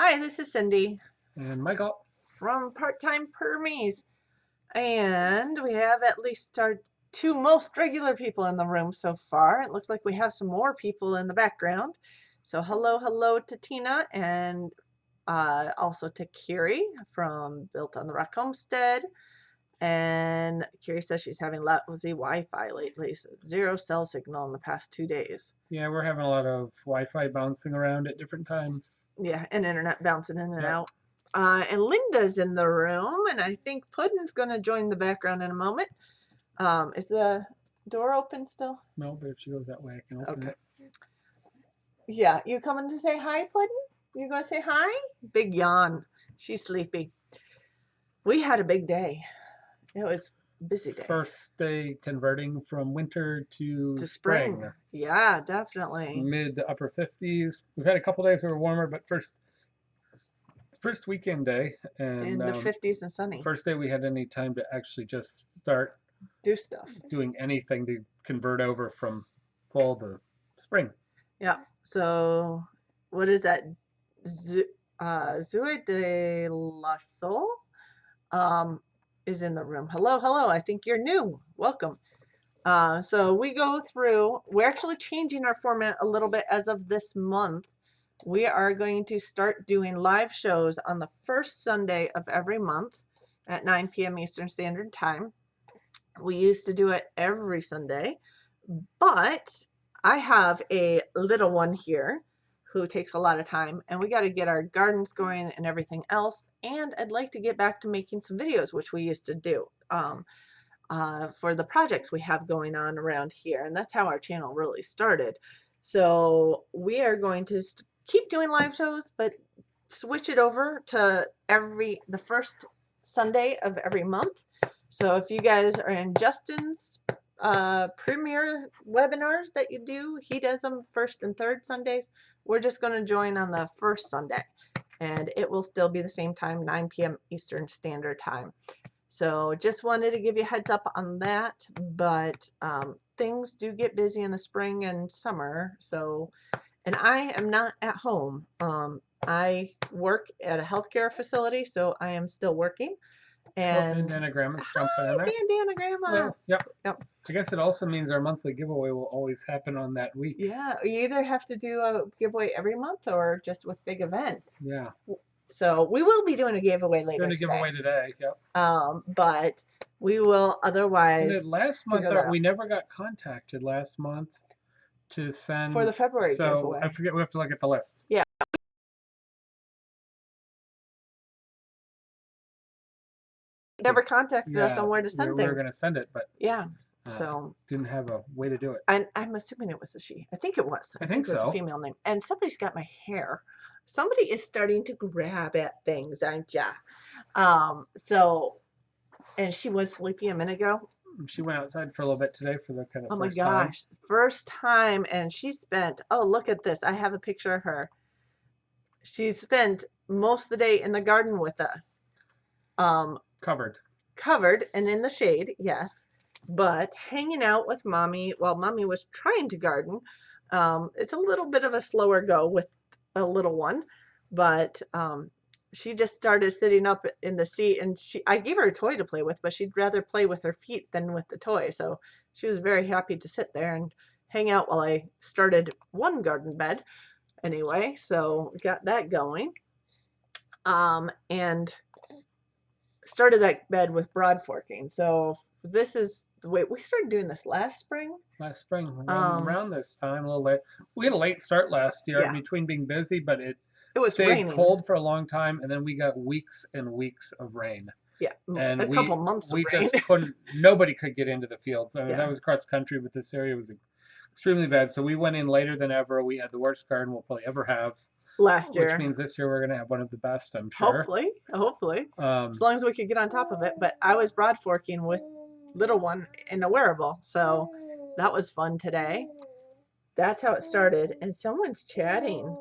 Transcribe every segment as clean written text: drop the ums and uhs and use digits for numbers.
Hi, this is Cindy And Michael. from Part-Time Permies, and we have at least our two most regular people in the room so far. It looks like we have some more people in the background. So hello to Tina, and also to Kiri from Built on the Rock Homestead. And Kiri says she's having lousy Wi-Fi lately, so 0 cell signal in the past 2 days. Yeah, we're having a lot of Wi-Fi bouncing around at different times. Yeah, and internet bouncing in and out. And Linda's in the room, and I think Puddin's going to join the background in a moment. Is the door open still? No, but if she goes that way, I can open it. Yeah, you coming to say hi, Puddin? You going to say hi? Big yawn. She's sleepy. We had a big day. It was a busy day. First day converting from winter to spring. Yeah, definitely. Mid to upper 50s. We've had a couple days that were warmer, but first weekend day and in the 50s and sunny. First day we had any time to actually just start doing anything to convert over from fall to spring. Yeah. So what is that? Zue de la Sol is in the room. Hello. I think you're new. Welcome. So we go through, we're actually changing our format a little bit as of this month. We are going to start doing live shows on the first Sunday of every month at 9 p.m. Eastern Standard Time. We used to do it every Sunday, but I have a little one here who takes a lot of time, and we got to get our gardens going and everything else. And I'd like to get back to making some videos, which we used to do for the projects we have going on around here. And that's how our channel really started. So we are going to keep doing live shows, but switch it over to the first Sunday of every month. So if you guys are in Justin's premiere webinars that you do, he does them first and third Sundays. We're just going to join on the first Sunday, and it will still be the same time, 9 p.m. Eastern Standard Time. So just wanted to give you a heads up on that, but things do get busy in the spring and summer. So, and I am not at home. I work at a healthcare facility, so I am still working. And Bandana Grandma's jumping in there. Bandana Grandma. Well, yep. I guess it also means our monthly giveaway will always happen on that week. Yeah, you either have to do a giveaway every month or just with big events. Yeah. So we will be doing a giveaway later. Doing a giveaway today. Yep. But we will otherwise. And last month we never got contacted. Last month, to send for the February so giveaway. I forget. We have to look at the list. Yeah. Never contacted us on where to send we were things. going to send it, but yeah, so didn't have a way to do it. and I'm assuming it was a she. I think it was. I think it was so. a female name. And somebody's got my hair. Somebody is starting to grab at things, aren't ya? So, and she was sleepy a minute ago. She went outside for a little bit today for the kind of Oh my first time. gosh, first time, and she spent. Oh, look at this! I have a picture of her. She spent most of the day in the garden with us. Covered and in the shade, yes, but hanging out with mommy while mommy was trying to garden. It's a little bit of a slower go with a little one, but she just started sitting up in the seat, and I gave her a toy to play with, but she'd rather play with her feet than with the toy. So she was very happy to sit there and hang out while I started one garden bed. Anyway, so got that going. And started that bed with broad forking. So this is the way we started doing this last spring. Around this time, a little late. We had a late start last year between being busy, but it was stayed raining. Cold for a long time, and then we got weeks and weeks of rain. Yeah, and a couple months of rain. We just couldn't. Nobody could get into the fields. I mean, that was cross country, but this area was extremely bad. So we went in later than ever. We had the worst garden we'll probably ever have. Last year. Which means this year we're going to have one of the best, I'm sure. Hopefully. As long as we could get on top of it. But I was broad forking with little one in a wearable. So that was fun today. That's how it started. And someone's chatting.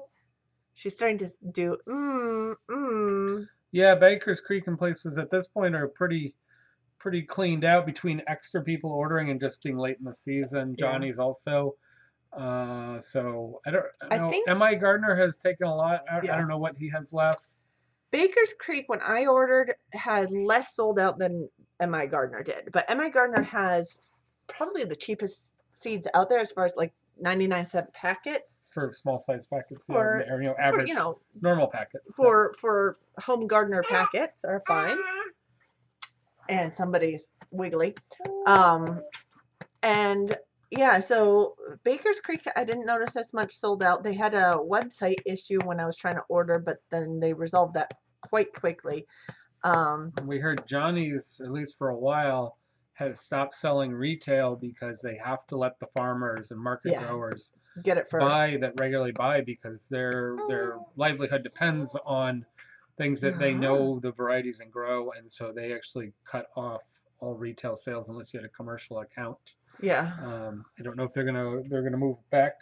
She's starting to do, Yeah, Baker's Creek and places at this point are pretty cleaned out between extra people ordering and just being late in the season. Johnny's also. So I don't know. think M.I. Gardner has taken a lot. I don't know what he has left. Baker's Creek, when I ordered, had less sold out than M.I. Gardner did. But M.I. Gardner has probably the cheapest seeds out there as far as like 99-cent packets. For small size packets, or average, normal packets. For home gardener packets are fine. And somebody's wiggly. And yeah, so Baker's Creek, I didn't notice as much sold out. They had a website issue when I was trying to order, but then they resolved that quite quickly. We heard Johnny's, at least for a while, has stopped selling retail because they have to let the farmers and market growers get it first. That regularly buy, because their livelihood depends on things that they know the varieties and grow, and so they actually cut off all retail sales unless you had a commercial account. Yeah. I don't know if they're gonna move back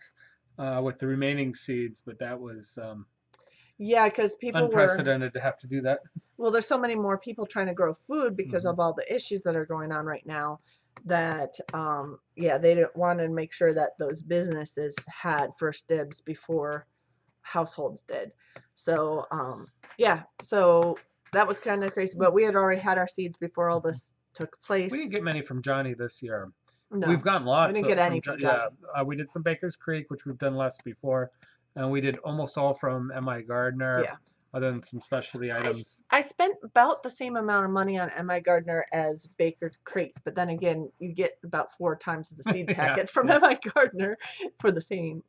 with the remaining seeds, but that was because people unprecedented to have to do that. Well, there's so many more people trying to grow food because of all the issues that are going on right now that they didn't want to make sure that those businesses had first dibs before households did. So so that was kind of crazy, but we had already had our seeds before all this took place. We didn't get many from Johnny this year. No, we've gotten lots. We didn't get any from Johnny. We did some Baker's Creek, which we've done less before, and we did almost all from M.I. Gardner. Yeah. Other than some specialty items. I spent about the same amount of money on M.I. Gardner as Baker's Creek, but then again, you get about 4 times the seed packet from M.I. Gardner for the same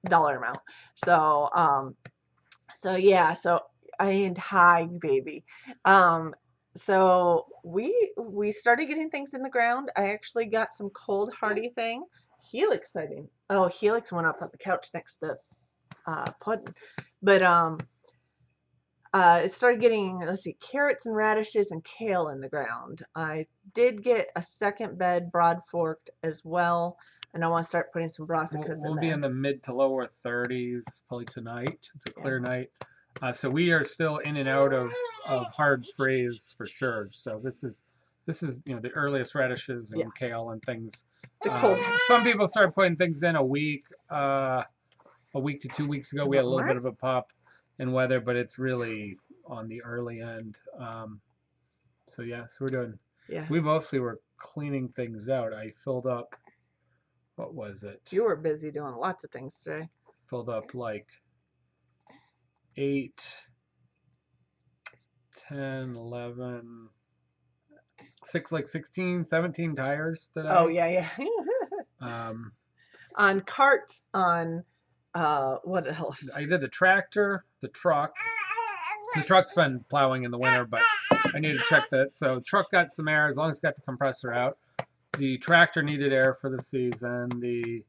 dollar amount. So, hi, baby. So we started getting things in the ground. I actually got some cold hardy thing. Helix sighting. Oh, Helix went up on the couch next to Puddin'. But it started getting, carrots and radishes and kale in the ground. I did get a second bed broad forked as well, and I want to start putting some brassicas in there. We'll be in the mid to lower 30s probably tonight. It's a clear night. So we are still in and out of hard freeze for sure. So this is the earliest radishes and kale and things. Some people start putting things in a week to 2 weeks ago. We had a little bit of a pop in weather, but it's really on the early end. So we're doing. Yeah. We mostly were cleaning things out. I filled up. What was it? You were busy doing lots of things today. Filled up like 8, 10, 11, 16, 17 tires today. Oh, yeah. on carts, on what else? I did the tractor, the truck. The truck's been plowing in the winter, but I need to check that. So truck got some air as long as it's got the compressor out. The tractor needed air for the season. The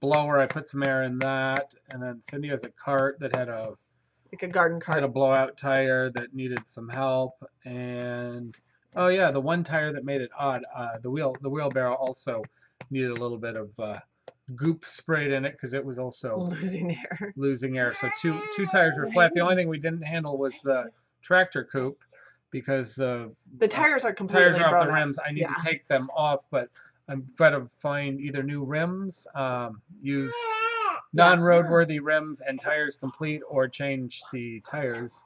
blower, I put some air in that, and then Cindy has a cart that had a Garden cart. Had a blowout tire that needed some help, and oh yeah, the one tire that made it odd. The wheelbarrow also needed a little bit of goop sprayed in it because it was also losing air. So two tires were flat. The only thing we didn't handle was the tractor coupe because the tires are completely off the rims. I need to take them off, but I'm gonna find either new rims, use non-roadworthy rims and tires complete, or change the tires.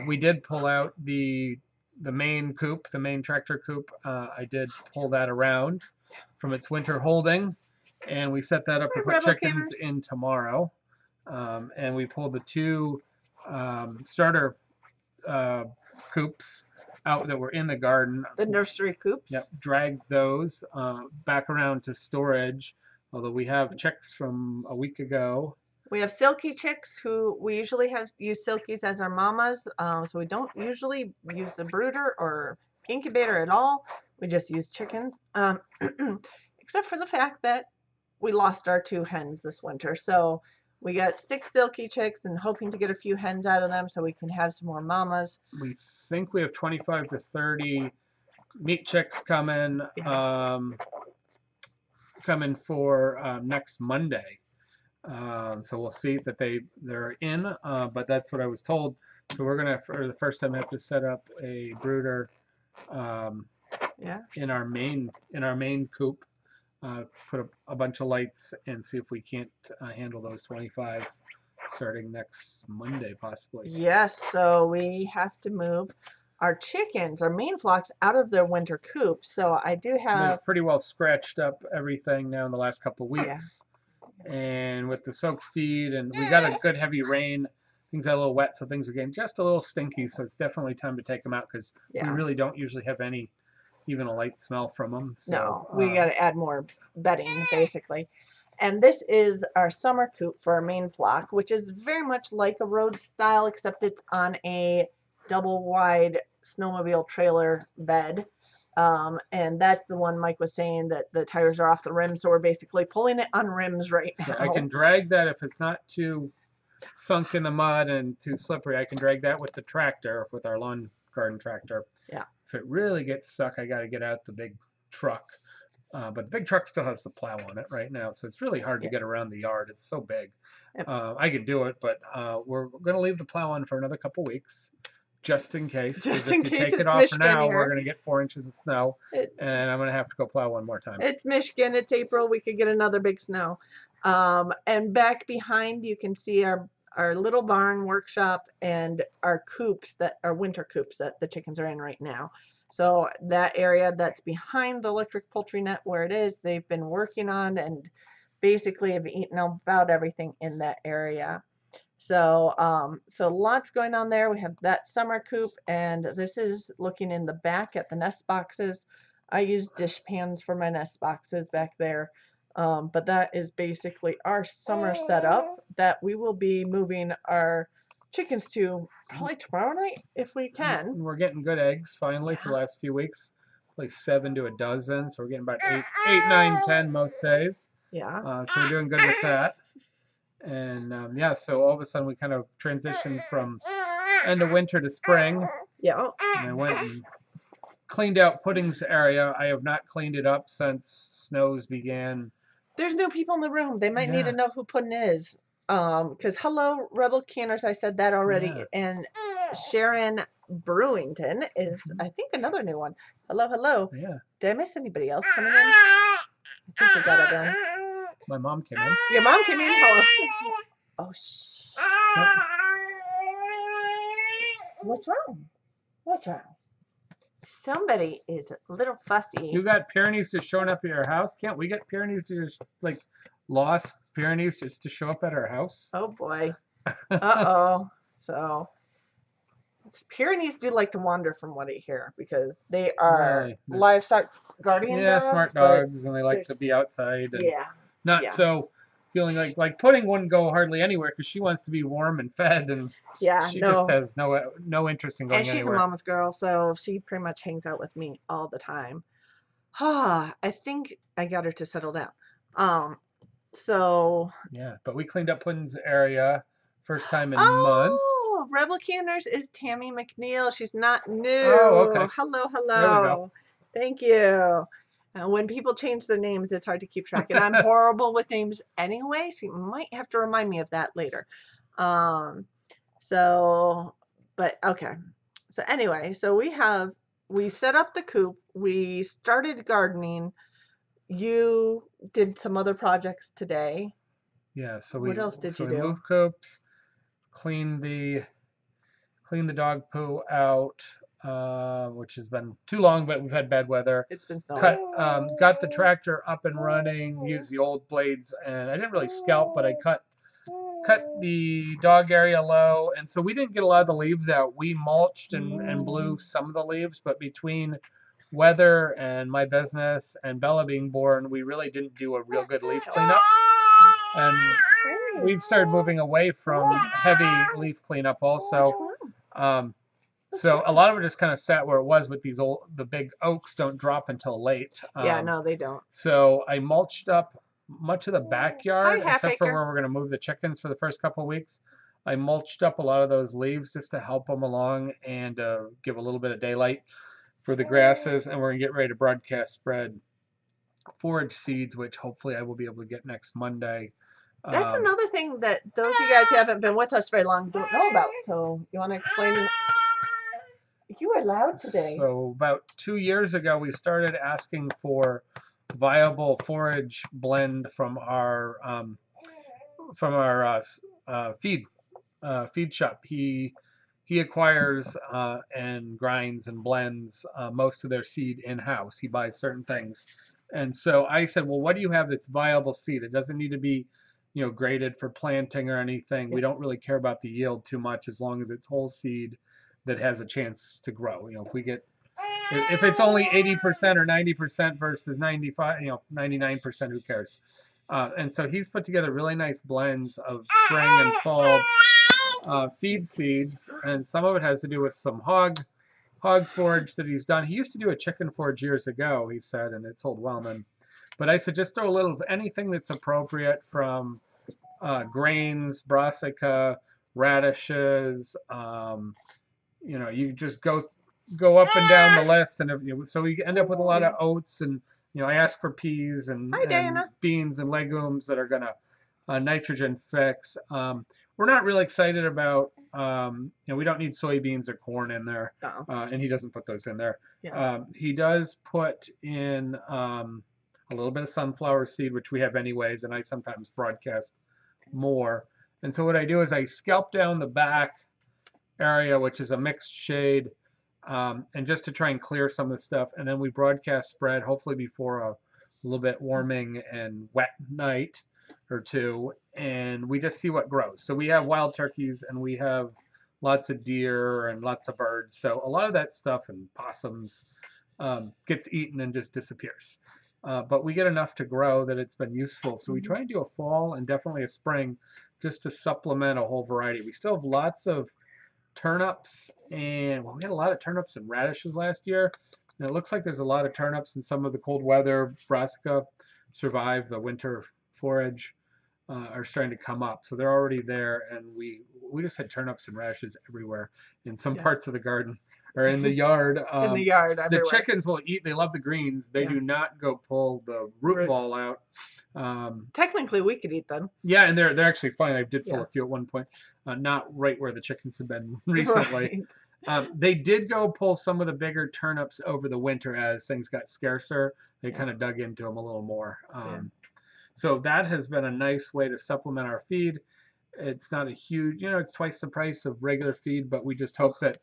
We did pull out the main coupe, the main tractor coupe. I did pull that around from its winter holding, and we set that up to put chickens in tomorrow. And we pulled the two starter coops out that were in the garden. The nursery coops. Yep, dragged those back around to storage. Although we have chicks from a week ago. We have silky chicks who we usually use silkies as our mamas. So we don't usually use the brooder or incubator at all. We just use chickens. Except for the fact that we lost our 2 hens this winter. So we got 6 silky chicks and hoping to get a few hens out of them so we can have some more mamas. We think we have 25 to 30 meat chicks coming. Coming for next Monday. So we'll see that they're in, but that's what I was told. So we're gonna, for the first time, have to set up a brooder in our main coop, put a bunch of lights and see if we can't handle those 25 starting next Monday possibly. Yes, so we have to move our chickens, our main flocks, out of their winter coop. So I do have... They've pretty well scratched up everything now in the last couple of weeks. Yeah. And with the soaked feed, and we got a good heavy rain, things got a little wet, so things are getting just a little stinky. So it's definitely time to take them out because we really don't usually have even a light smell from them. So, no, we got to add more bedding, basically. And this is our summer coop for our main flock, which is very much like a road style, except it's on a double wide snowmobile trailer bed. And that's the one Mike was saying that the tires are off the rims, so we're basically pulling it on rims right now. So I can drag that if it's not too sunk in the mud and too slippery. I can drag that with the tractor, with our lawn garden tractor. Yeah. If it really gets stuck, I got to get out the big truck. But the big truck still has the plow on it right now, so it's really hard to get around the yard. It's so big. Yep. I could do it, but we're going to leave the plow on for another couple weeks. Just in case. Just in case. If you take it off for now, we're going to get 4 inches of snow, and I'm going to have to go plow one more time. It's Michigan. It's April. We could get another big snow. And back behind, you can see our little barn workshop and our coops, our winter coops that the chickens are in right now. So that area that's behind the electric poultry net where it is, they've been working on and basically have eaten about everything in that area. So, so lots going on there. We have that summer coop, and this is looking in the back at the nest boxes. I use dish pans for my nest boxes back there. But that is basically our summer setup that we will be moving our chickens to probably tomorrow night if we can. We're getting good eggs finally for the last few weeks, like 7 to a dozen. So we're getting about 8, 9, 10 most days. Yeah. So we're doing good with that. And yeah, so all of a sudden we kind of transitioned from end of winter to spring. Yeah. And I went and cleaned out Pudding's area. I have not cleaned it up since snows began. There's new people in the room. They might need to know who Pudding is. Because hello, Rebel Canners, I said that already. Yeah. And Sharon Brewington is, I think, another new one. Hello, hello. Yeah. Did I miss anybody else coming in? I think we got everyone. My mom came in. Your mom came in? Hello. Oh, shh. What's wrong? What's wrong? Somebody is a little fussy. You got Pyrenees just showing up at your house? Can't we get Pyrenees to just, like, lost Pyrenees just to show up at our house? Oh, boy. Uh-oh. So, Pyrenees do like to wander from what I hear because they are livestock guardian dogs. Yeah, smart dogs, and they like to be outside. And yeah. not Yeah. so feeling like Pudding wouldn't go hardly anywhere because she wants to be warm and fed, and Yeah, she just no. has no interest in And going she's a anywhere. mama's girl, so she pretty much hangs out with me all the time. Ah, I think I got her to settle down. Um, so Yeah, but we cleaned up Pudding's area first time in months. oh, Rebel Canners is Tammy McNeil. She's not Oh, new. okay. Hello, There we go. hello. Thank you. When people change their names, it's hard to keep track, and I'm horrible with names anyway, so you might have to remind me of that later. Um, so, but okay. So anyway, so we set up the coop, we started gardening. You did some other projects today. Yeah, so What else did you we do? moved coops, cleaned the dog poo out, which has been too long, but we've had bad weather. It's been snowing. Got the tractor up and running. Used the old blades, and I didn't really scalp, but I cut the dog area low, and so we didn't get a lot of the leaves out. We mulched and blew some of the leaves, but between weather and my business and Bella being born, we really didn't do a real good leaf cleanup. And we've started moving away from heavy leaf cleanup also. Um, so a lot of it just kind of sat where it was, with the big oaks don't drop until late. Yeah, no, they don't. So I mulched up much of the Hi, backyard, half except for acre. where we're going to move the chickens for the first couple of weeks. I mulched up a lot of those leaves just to help them along and give a little bit of daylight for the grasses. And we're going to get ready to broadcast spread forage seeds, which hopefully I will be able to get next Monday. That's another thing that those of you guys who haven't been with us very long don't know about. So you want to explain it? You are loud today. So about 2 years ago, we started asking for viable forage blend from our feed shop. He acquires and grinds and blends most of their seed in house. He buys certain things, and so I said, well, what do you have that's viable seed? It doesn't need to be, graded for planting or anything. We don't really care about the yield too much as long as it's whole seed that has a chance to grow. If it's only 80% or 90% versus 95, 99%, who cares? And so he's put together really nice blends of spring and fall feed seeds, and some of it has to do with some hog forage that he's done. He used to do a chicken forage years ago, he said, and it sold well then. But I said just throw a little of anything that's appropriate, from grains, brassica, radishes. You just go up and down the list, and so we end up with a lot of oats, and I ask for peas and beans and legumes that are gonna nitrogen fix. We're not really excited about, we don't need soybeans or corn in there, and he doesn't put those in there. Yeah. He does put in a little bit of sunflower seed, which we have anyways, and I sometimes broadcast more. And so what I do is I scalp down the back area, which is a mixed shade, and just to try and clear some of the stuff. And then we broadcast spread, hopefully before a little bit warming and wet night or two, and we just see what grows. So we have wild turkeys, and we have lots of deer and lots of birds. So a lot of that stuff and possums gets eaten and just disappears. But we get enough to grow that it's been useful. So we try and do a fall and definitely a spring just to supplement a whole variety. We still have lots of turnips, and we had a lot of turnips and radishes last year. And it looks like there's a lot of turnips, and some of the cold weather brassica survived the winter forage, are starting to come up. So they're already there, and we just had turnips and radishes everywhere in some parts of the garden or in the yard. In the yard, everywhere. The chickens will eat. They love the greens. They do not go pull the root ball out. Technically, we could eat them. Yeah, and they're actually fine. I did pull a few at one point, not right where the chickens have been recently. Right. They did go pull some of the bigger turnips over the winter as things got scarcer. They kind of dug into them a little more. So that has been a nice way to supplement our feed. It's not a huge, it's twice the price of regular feed, but we just hope that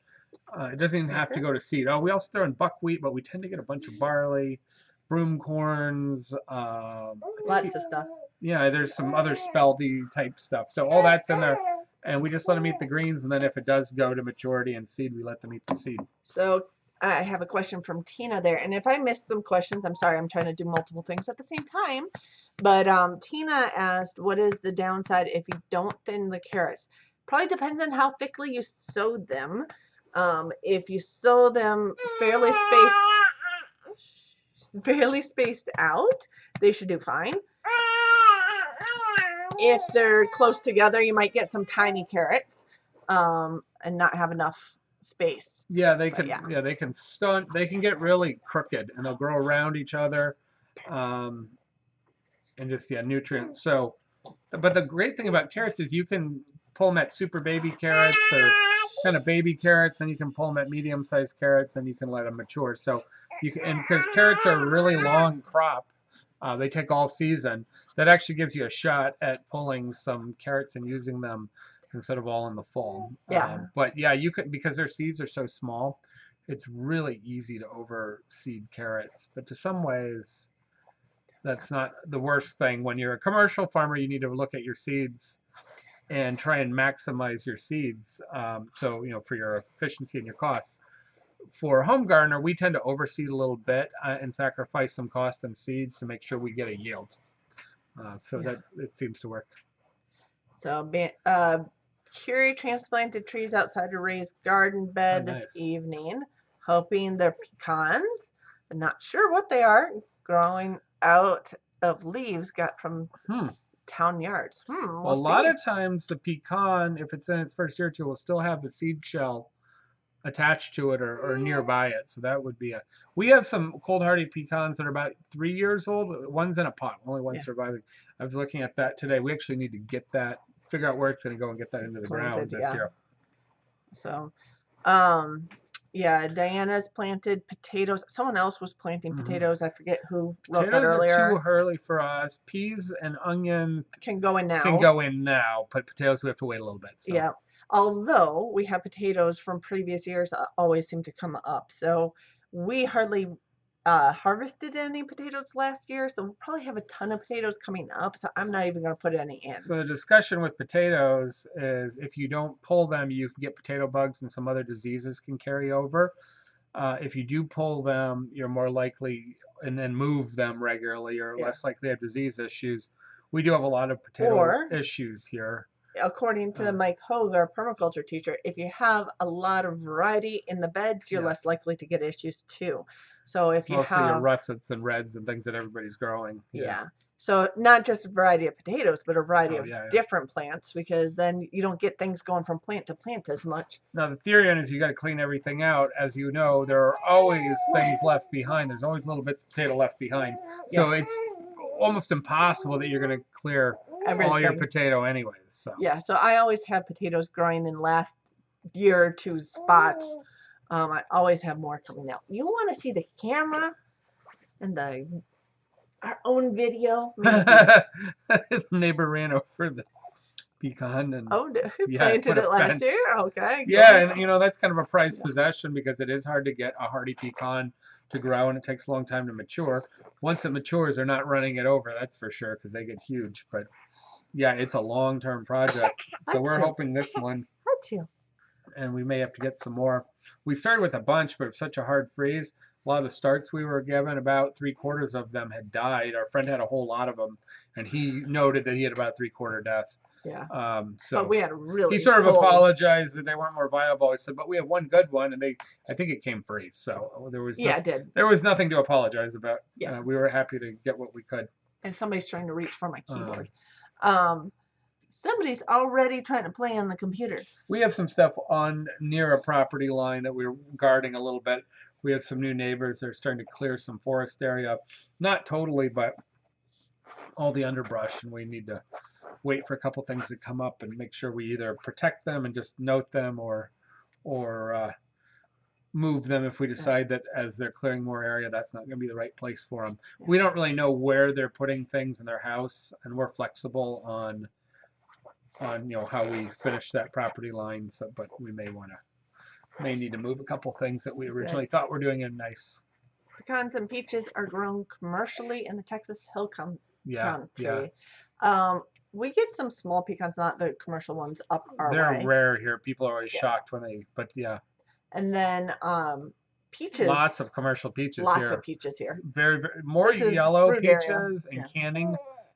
it doesn't even have to go to seed. Oh, we also throw in buckwheat, but we tend to get a bunch of barley, broom corns, lots of stuff. Yeah, there's some other spelty type stuff. So all that's in there, and we just let them eat the greens, and then if it does go to maturity and seed, we let them eat the seed. So I have a question from Tina there, and if I missed some questions, I'm sorry. I'm trying to do multiple things at the same time. But Tina asked, what is the downside if you don't thin the carrots? Probably depends on how thickly you sow them. If you sow them fairly spaced out, they should do fine. If they're close together, you might get some tiny carrots and not have enough space. Yeah, they can. Yeah, they can stunt. They can get really crooked, and they'll grow around each other, and just nutrients. So, but the great thing about carrots is you can pull them at super baby carrots or kind of baby carrots, and you can pull them at medium-sized carrots, and you can let them mature. So you can, and because carrots are a really long crop, they take all season. That actually gives you a shot at pulling some carrots and using them instead of all in the fall. Yeah. But yeah, you could, because their seeds are so small, it's really easy to overseed carrots. But to some ways, that's not the worst thing. When you're a commercial farmer, you need to look at your seeds and try and maximize your seeds. So, for your efficiency and your costs. For a home gardener, we tend to overseed a little bit and sacrifice some cost and seeds to make sure we get a yield. It seems to work. So, Curie transplanted trees outside a raised garden bed this evening, hoping they're pecans, but not sure what they are, growing out of leaves got from town yards. Well, a lot of times the pecan, if it's in its first year or two, will still have the seed shell attached to it or nearby it. So that would be we have some cold hardy pecans that are about 3 years old. One's in a pot, only one surviving. I was looking at that today. We actually need to get that, figure out where it's going to go and get that into the ground this year. So, Diana's planted potatoes. Someone else was planting potatoes. I forget who wrote that earlier. Potatoes are too early for us. Peas and onions can go in now. But potatoes we have to wait a little bit. So. Yeah. Although we have potatoes from previous years always seem to come up. So we hardly harvested any potatoes last year. So we'll probably have a ton of potatoes coming up. So I'm not even going to put any in. So the discussion with potatoes is if you don't pull them, you can get potato bugs and some other diseases can carry over. If you do pull them, you're more likely, and then move them regularly, you're less likely to have disease issues. We do have a lot of potato issues here. According to Mike Hogue, our permaculture teacher, if you have a lot of variety in the beds, you're less likely to get issues too. So if you mostly your russets and reds and things that everybody's growing. Yeah. So not just a variety of potatoes, but a variety of different plants, because then you don't get things going from plant to plant as much. Now the theory is you got to clean everything out. As you know, there are always things left behind. There's always little bits of potato left behind. So it's almost impossible that you're going to clear all your potato anyways. So. Yeah, so I always have potatoes growing in last year or two spots. I always have more coming out. You want to see the camera and our own video? Neighbor ran over the pecan and planted it last year. Okay. Yeah, and that's kind of a prized possession because it is hard to get a hardy pecan to grow and it takes a long time to mature. Once it matures, they're not running it over, that's for sure, because they get huge. But yeah, it's a long-term project. So we're hoping this one. And we may have to get some more. We started with a bunch, but it was such a hard freeze. A lot of the starts we were given, about 3/4 of them had died. Our friend had a whole lot of them, and he noted that he had about 3/4 death. Yeah. So but we had really. He sort of apologized that they weren't more viable. He said, "But we have one good one, and I think it came free. So there was it did. There was nothing to apologize about. Yeah. We were happy to get what we could. And somebody's trying to reach for my keyboard. Somebody's already trying to play on the computer. We have some stuff on near a property line that we're guarding a little bit. We have some new neighbors that are starting to clear some forest area. Not totally, but all the underbrush, and we need to wait for a couple things to come up and make sure we either protect them and just note them or move them if we decide that as they're clearing more area, that's not going to be the right place for them. We don't really know where they're putting things in their house, and we're flexible on how we finish that property line. So, but we may need to move a couple things that we originally thought were doing in nice. Pecans and peaches are grown commercially in the Texas Hill Country. Yeah. We get some small pecans, not the commercial ones, up our way. They're rare here. People are always shocked when but yeah. And then peaches. Lots of commercial peaches here. Lots of peaches here. Very, very more yellow peaches and canning.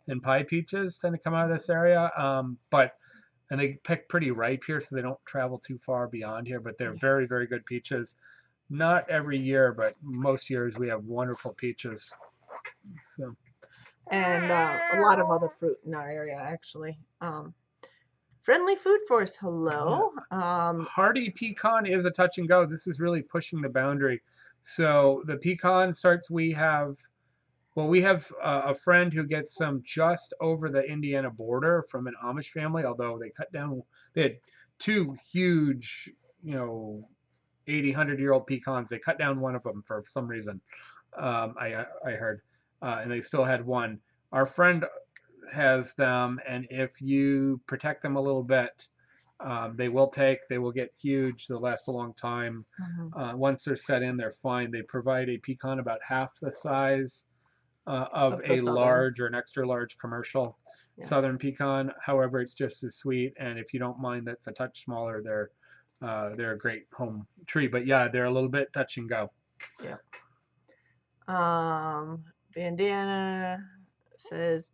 and pie peaches tend to come out of this area. And they pick pretty ripe here, so they don't travel too far beyond here. But they're very, very good peaches. Not every year, but most years we have wonderful peaches. So. And a lot of other fruit in our area, actually. Friendly Food Force, hello. Hardy pecan is a touch and go. This is really pushing the boundary. So the pecan starts, we have a friend who gets some just over the Indiana border from an Amish family, although they had two huge, 80, 100-year-old pecans. They cut down one of them for some reason, I heard, and they still had one. Our friend has them, and if you protect them a little bit, they will get huge. They'll last a long time. Once they're set in, they're fine. They provide a pecan about half the size of a large or an extra large commercial southern pecan. However, it's just as sweet, and if you don't mind that's a touch smaller, they're a great home tree. But yeah, they're a little bit touch and go. Yeah. Bandana says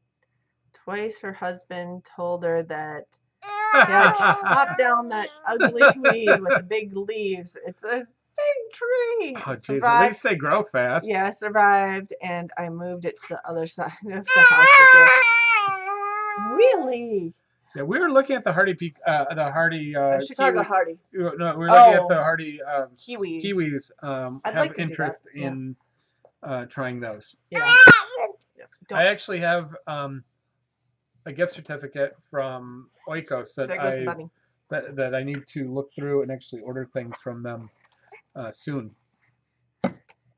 twice her husband told her that he had to chop down that ugly weed with the big leaves. It's a big tree. Oh, jeez. At least they grow fast. Yeah, I survived, and I moved it to the other side of the house. Really? Yeah, we were looking at the hardy Chicago hardy. No, we were looking at the hardy kiwis. I'd have like to interest in trying those. Yeah. I actually have a gift certificate from Oikos that I need to look through and actually order things from them soon.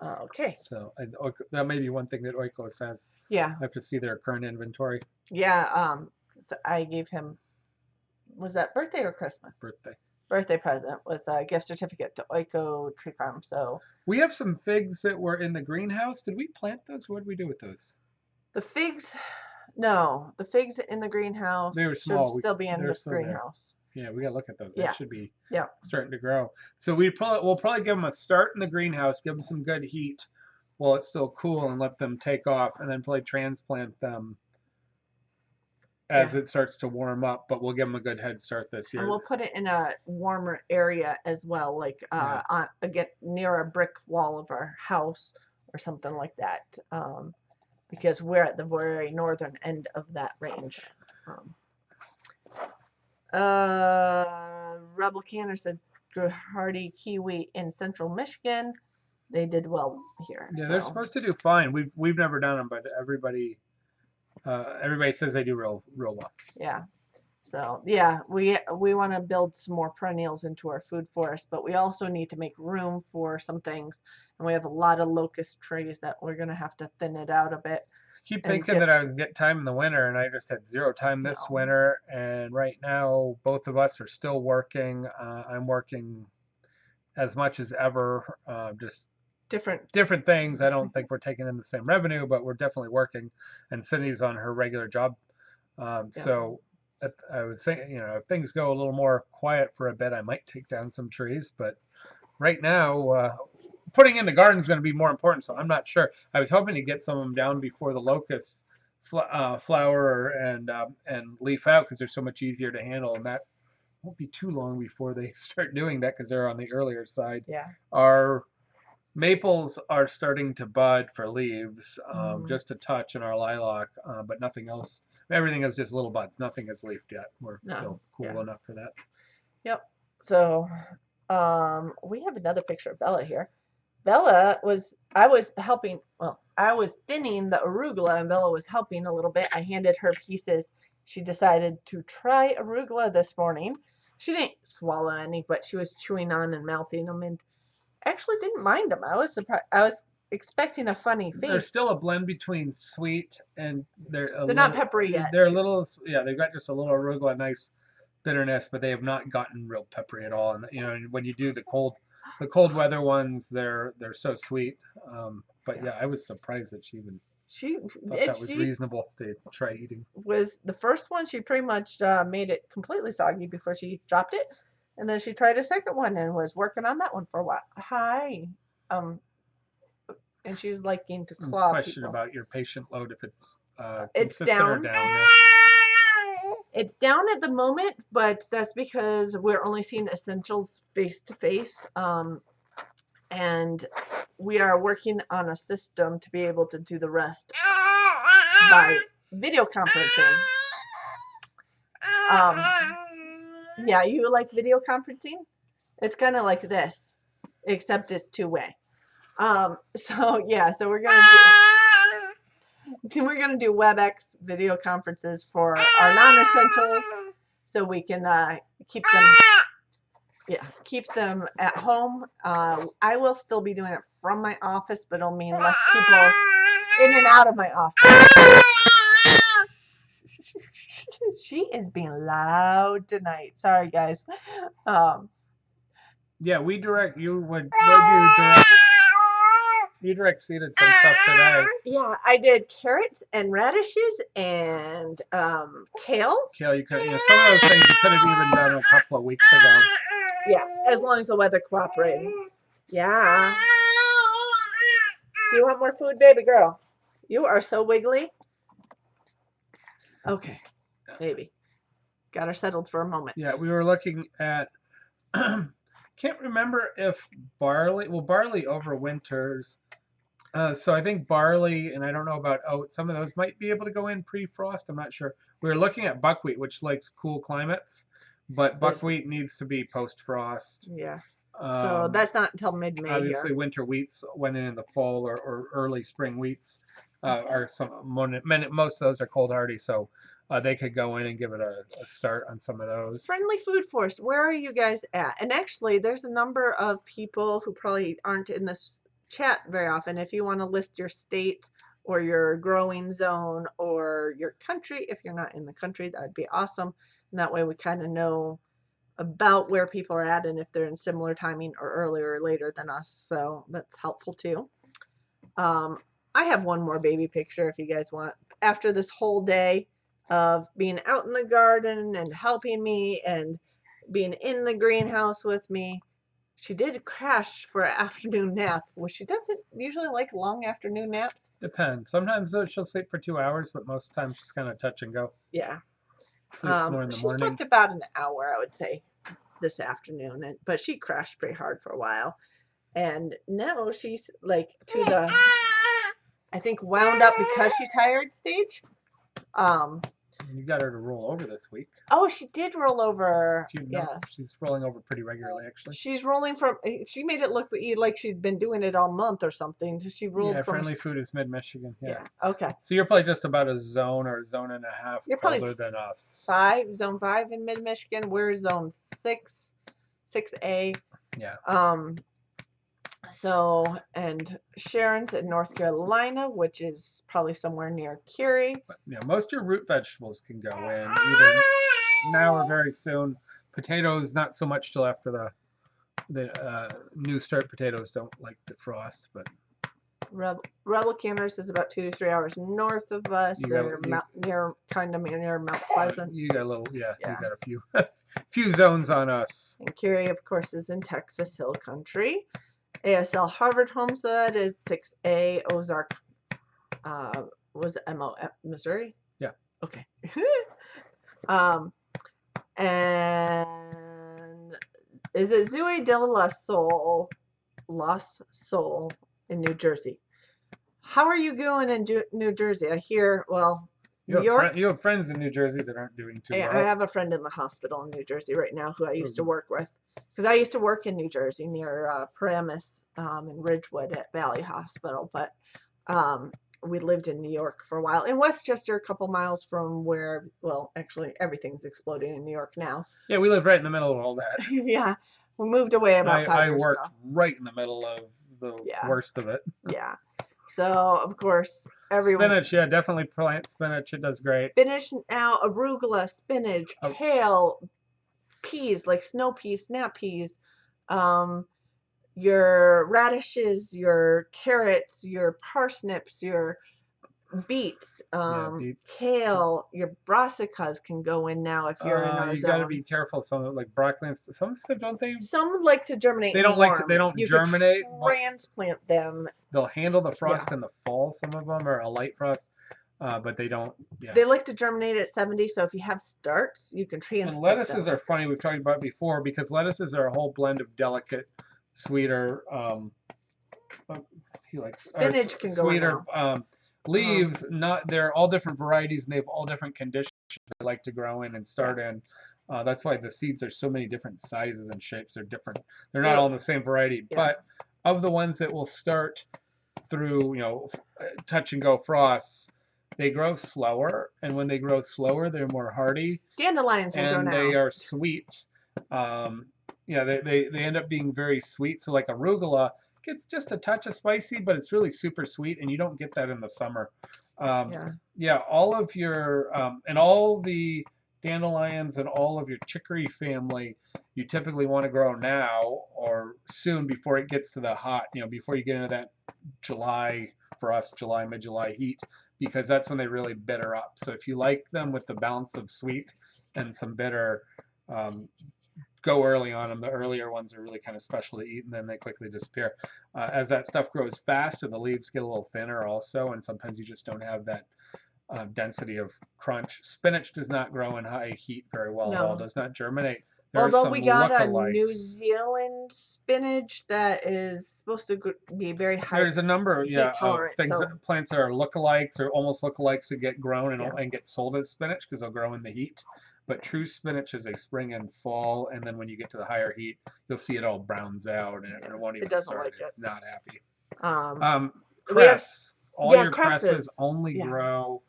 Okay. So that may be one thing that Oikos has. Yeah. I have to see their current inventory. Yeah. So I gave him, was that birthday or Christmas? Birthday present was a gift certificate to Oiko Tree Farm. So we have some figs that were in the greenhouse. Did we plant those? What did we do with those? The figs, no. The figs in the greenhouse they were small. should still be in the greenhouse. There. Yeah, we gotta look at those. They should be starting to grow. So we'll probably give them a start in the greenhouse, give them some good heat while it's still cool, and let them take off, and then probably transplant them as it starts to warm up. But we'll give them a good head start this year. And we'll put it in a warmer area as well, like get near a brick wall of our house or something like that, because we're at the very northern end of that range. Rebel Canner said grew hardy kiwi in central Michigan. They did well here. Yeah, they're supposed to do fine. We've never done them, but everybody says they do real well. Yeah. So yeah, we want to build some more perennials into our food forest, but we also need to make room for some things, and we have a lot of locust trees that we're gonna have to thin it out a bit. Keep thinking that I would get time in the winter, and I just had zero time this winter. And right now, both of us are still working. I'm working as much as ever, just different things. I don't think we're taking in the same revenue, but we're definitely working. And Cindy's on her regular job, so I would say, if things go a little more quiet for a bit, I might take down some trees. But right now, putting in the garden is going to be more important, so I'm not sure. I was hoping to get some of them down before the locusts flower and leaf out, because they're so much easier to handle, and that won't be too long before they start doing that, because they're on the earlier side. Yeah. Our maples are starting to bud for leaves, just a touch, in our lilac, but nothing else. Everything is just little buds. Nothing is leafed yet. We're still cool enough for that. Yep. So we have another picture of Bella here. I was helping, I was thinning the arugula, and Bella was helping a little bit. I handed her pieces. She decided to try arugula this morning. She didn't swallow any, but she was chewing on and mouthing them, and actually didn't mind them. I was surprised. I was expecting a funny face. They're still a blend between sweet and they're not peppery yet. They're a little, they've got just a little arugula, nice bitterness, but they have not gotten real peppery at all. And when you do the cold weather ones, they're so sweet. But I was surprised that she thought that was reasonable to try eating. Was the first one, she pretty much made it completely soggy before she dropped it, and then she tried a second one and was working on that one for a while. And she's liking to claw. Question about your patient load. If it's It's consistent or down. down now? It's down at the moment, but that's because we're only seeing essentials face to face. And we are working on a system to be able to do the rest by video conferencing. Yeah, you like video conferencing? It's kind of like this, except it's two-way. So yeah, so we're gonna do WebEx video conferences for our non-essentials, so we can keep them at home. I will still be doing it from my office, but it'll mean less people in and out of my office. She is being loud tonight. Sorry, guys. Yeah, we direct. You direct seeded some stuff today. Yeah, I did carrots and radishes and kale. Kale, some of those things you could have even done a couple of weeks ago. Yeah, as long as the weather cooperated. Yeah. Do you want more food, baby girl? You are so wiggly. Okay, baby. Got her settled for a moment. Yeah, we were looking at. Can't remember if barley overwinters. So I think barley, and I don't know about oat. Some of those might be able to go in pre-frost. I'm not sure. We were looking at buckwheat, which likes cool climates, but buckwheat needs to be post-frost. Yeah. So that's not until mid-May. Obviously, winter wheats went in the fall or early spring wheats are most of those are cold hardy, so they could go in and give it a start on some of those. Friendly Food Force, where are you guys at? And actually, there's a number of people who probably aren't in this chat very often. If you want to list your state or your growing zone or your country, if you're not in the country, that'd be awesome. And that way we kind of know about where people are at and if they're in similar timing or earlier or later than us. So that's helpful too. I have one more baby picture if you guys want. After this whole day of being out in the garden and helping me and being in the greenhouse with me, she did crash for an afternoon nap, which she doesn't usually like long afternoon naps. Depends. Sometimes she'll sleep for 2 hours, but most times she's kind of touch and go. Yeah. Sleeps more in the morning. She slept about an hour, I would say, this afternoon, but she crashed pretty hard for a while. And now she's like to the, I think, wound up because she's tired stage. You got her to roll over this week. Oh, she did roll over. Yeah, she's rolling over pretty regularly, actually. She's rolling from. She made it look like she'd been doing it all month or something. She rolled from. Friendly Food is mid-Michigan. Yeah. Okay. So you're probably just about a zone or a zone and a half colder than us. Zone 5 in mid-Michigan. We're zone 6, 6A. Yeah. So, and Sharon's in North Carolina, which is probably somewhere near Curie. But, most of your root vegetables can go in either now or very soon. Potatoes, not so much till after the new start. Potatoes don't like the frost, but Rebel Canners is about 2 to 3 hours north of us. They're near Mount Pleasant. You got a little, you got a few zones on us. And Curie, of course, is in Texas Hill Country. ASL Harvard Homestead is 6A. Ozark was it Missouri? Yeah. Okay. And is it Zooey de la Soul in New Jersey? How are you going in New Jersey? I hear, New York. You have friends in New Jersey that aren't doing too well. I have a friend in the hospital in New Jersey right now who I used to work with. Because I used to work in New Jersey near Paramus and Ridgewood at Valley Hospital. But we lived in New York for a while. In Westchester, a couple miles from where, actually, everything's exploding in New York now. Yeah, we live right in the middle of all that. Yeah. We moved away about 5 years ago. I worked right in the middle of the worst of it. Yeah. So, of course, everyone... Spinach, definitely plant spinach. It does great. Spinach now, arugula, spinach, kale, peas, like snow peas, snap peas, your radishes, your carrots, your parsnips, your beets, kale, your brassicas can go in now if you're in our you zone. got to be careful. Some like broccoli and some stuff, don't they? Some like to germinate. They don't germinate. Transplant them. They'll handle the frost in the fall. Some of them, or a light frost. but they don't. Yeah. They like to germinate at 70, so if you have starts, you can And transplant lettuces them. are funny. We've talked about it before because lettuces are a whole blend of delicate, sweeter, he likes or Spinach can go in sweeter now. leaves. Not they're all different varieties and they have all different conditions they like to grow in and Yeah. start in. That's why the seeds are so many different sizes and shapes. They're different. They're not They're, all in the same variety. yeah. But of the ones that will start through, touch and go frosts, they grow slower, and when they grow slower, they're more hardy Dandelions will grow and they now. are sweet. Um, they end up being very sweet. So like arugula gets just a touch of spicy, but it's really super sweet, and you don't get that in the summer. Yeah. Yeah, all of your and all the dandelions and all of your chicory family, you typically want to grow now or soon before it gets to the hot. Before you get into that July for us, July mid-July heat, because that's when they really bitter up. So if you like them with the balance of sweet and some bitter, um, go early on them. The earlier ones are really kind of special to eat, and then they quickly disappear. As that stuff grows faster, the leaves get a little thinner also, and sometimes you just don't have that density of crunch. Spinach does not grow in high heat very well at all. No. Does not germinate. There are Although some we got a New lookalikes. Zealand spinach that is supposed to be very high There's a number, heat of tolerant. things, So plants that are lookalikes or almost lookalikes that get grown yeah, and get sold as spinach because they'll grow in the heat. But true spinach is a spring and fall, and then when you get to the higher heat, you'll see it all browns out and yeah, it won't it even doesn't start. like it. It's not happy. Um, we have Cress. All yeah your cresses cresses. only Yeah, grow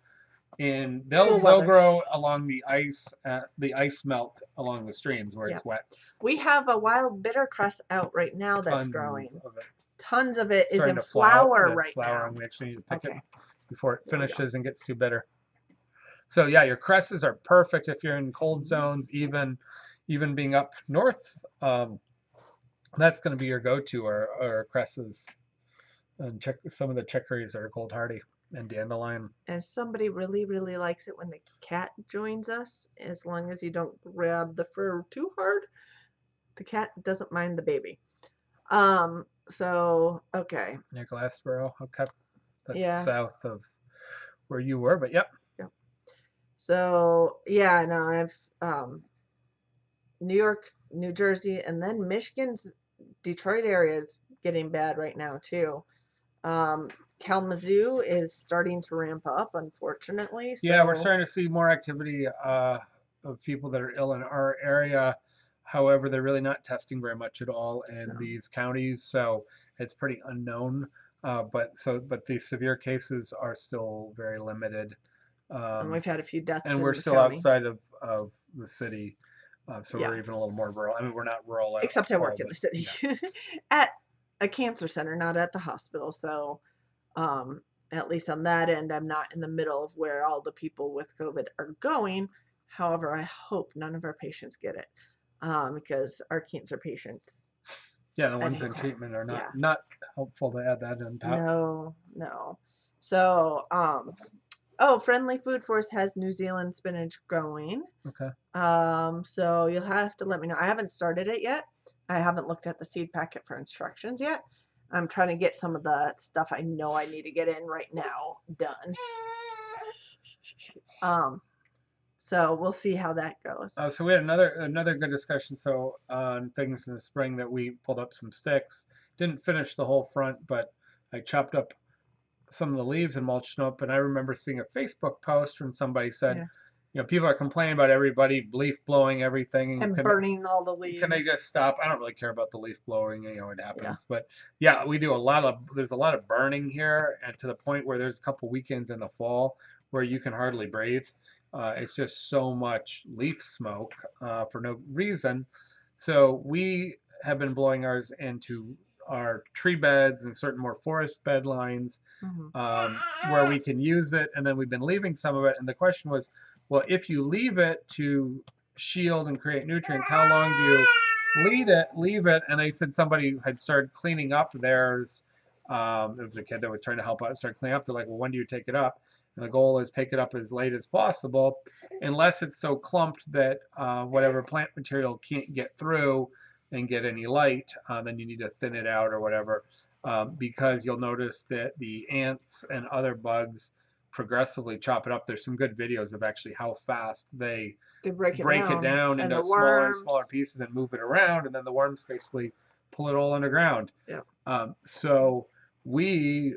in cool they'll weather. grow along the ice melt along the streams where Yeah, it's wet. we have a wild bitter cress out right now that's Tons growing. of it. Tons of it It's is starting in to flower. flower Yeah, it's right now. flowering. We actually need to pick it Okay, before it there we go. finishes and gets too bitter. So yeah, your cresses are perfect if you're in cold Mhm. zones, even being up north. That's going to be your go-to or cresses and check some of the chicories are cold hardy and dandelion. And somebody really, really likes it when the cat joins us, as long as you don't grab the fur too hard. The cat doesn't mind the baby. So okay. Near Glassboro. Okay, that's Yeah. south of where you were, but yep. Yeah. So yeah, no, I've New York, New Jersey, and then Michigan's Detroit area is getting bad right now too. Um, Kalamazoo is starting to ramp up, unfortunately. Yeah, we're So starting to see more activity of people that are ill in our area. However, they're really not testing very much at all in no. these counties, so it's pretty unknown. But the severe cases are still very limited, And um, we've had a few deaths and we're in the still county. outside of the city, so Yeah, we're even a little more rural. I mean, we're not rural at except I all, work in but the city yeah. at a cancer center, not at the hospital. So um, at least on that end, I'm not in the middle of where all the people with COVID are going. However, I hope none of our patients get it because our cancer patients, Yeah, the I'd ones hate in to have, treatment are not yeah, not helpful to add that on top. no, no. So, oh, Friendly Food Forest has New Zealand spinach growing. Okay. So you'll have to let me know. I haven't started it yet. I haven't looked at the seed packet for instructions yet. I'm trying to get some of the stuff I know I need to get in right now done. Um, so we'll see how that goes. So we had another good discussion. So on things in the spring that we pulled up some sticks. Didn't finish the whole front, but I chopped up some of the leaves and mulched them up. And I remember seeing a Facebook post from somebody said, Yeah. people are complaining about everybody leaf blowing everything. And burning all the Can they leaves. just stop? I don't really care about the leaf blowing. It Yeah. happens. But yeah, we do there's a lot of burning here, and to the point where there's a couple weekends in the fall where you can hardly breathe. It's just so much leaf smoke for no reason. So we have been blowing ours into our tree beds and certain more forest bed lines Mhm. where we can use it, and then we've been leaving some of it. And the question was, well, if you leave it to shield and create nutrients, how long do you leave it? And they said somebody had started cleaning up theirs. It was a kid that was trying to help out, start cleaning up. They're like, well, when do you take it up? And the goal is take it up as late as possible, unless it's so clumped that whatever plant material can't get through and get any light, then you need to thin it out or whatever. Because you'll notice that the ants and other bugs progressively chop it up. There's some good videos of actually how fast they break it break it down, down and into the smaller and smaller worms. pieces and move it around, and then the worms basically pull it all underground. Yeah. So we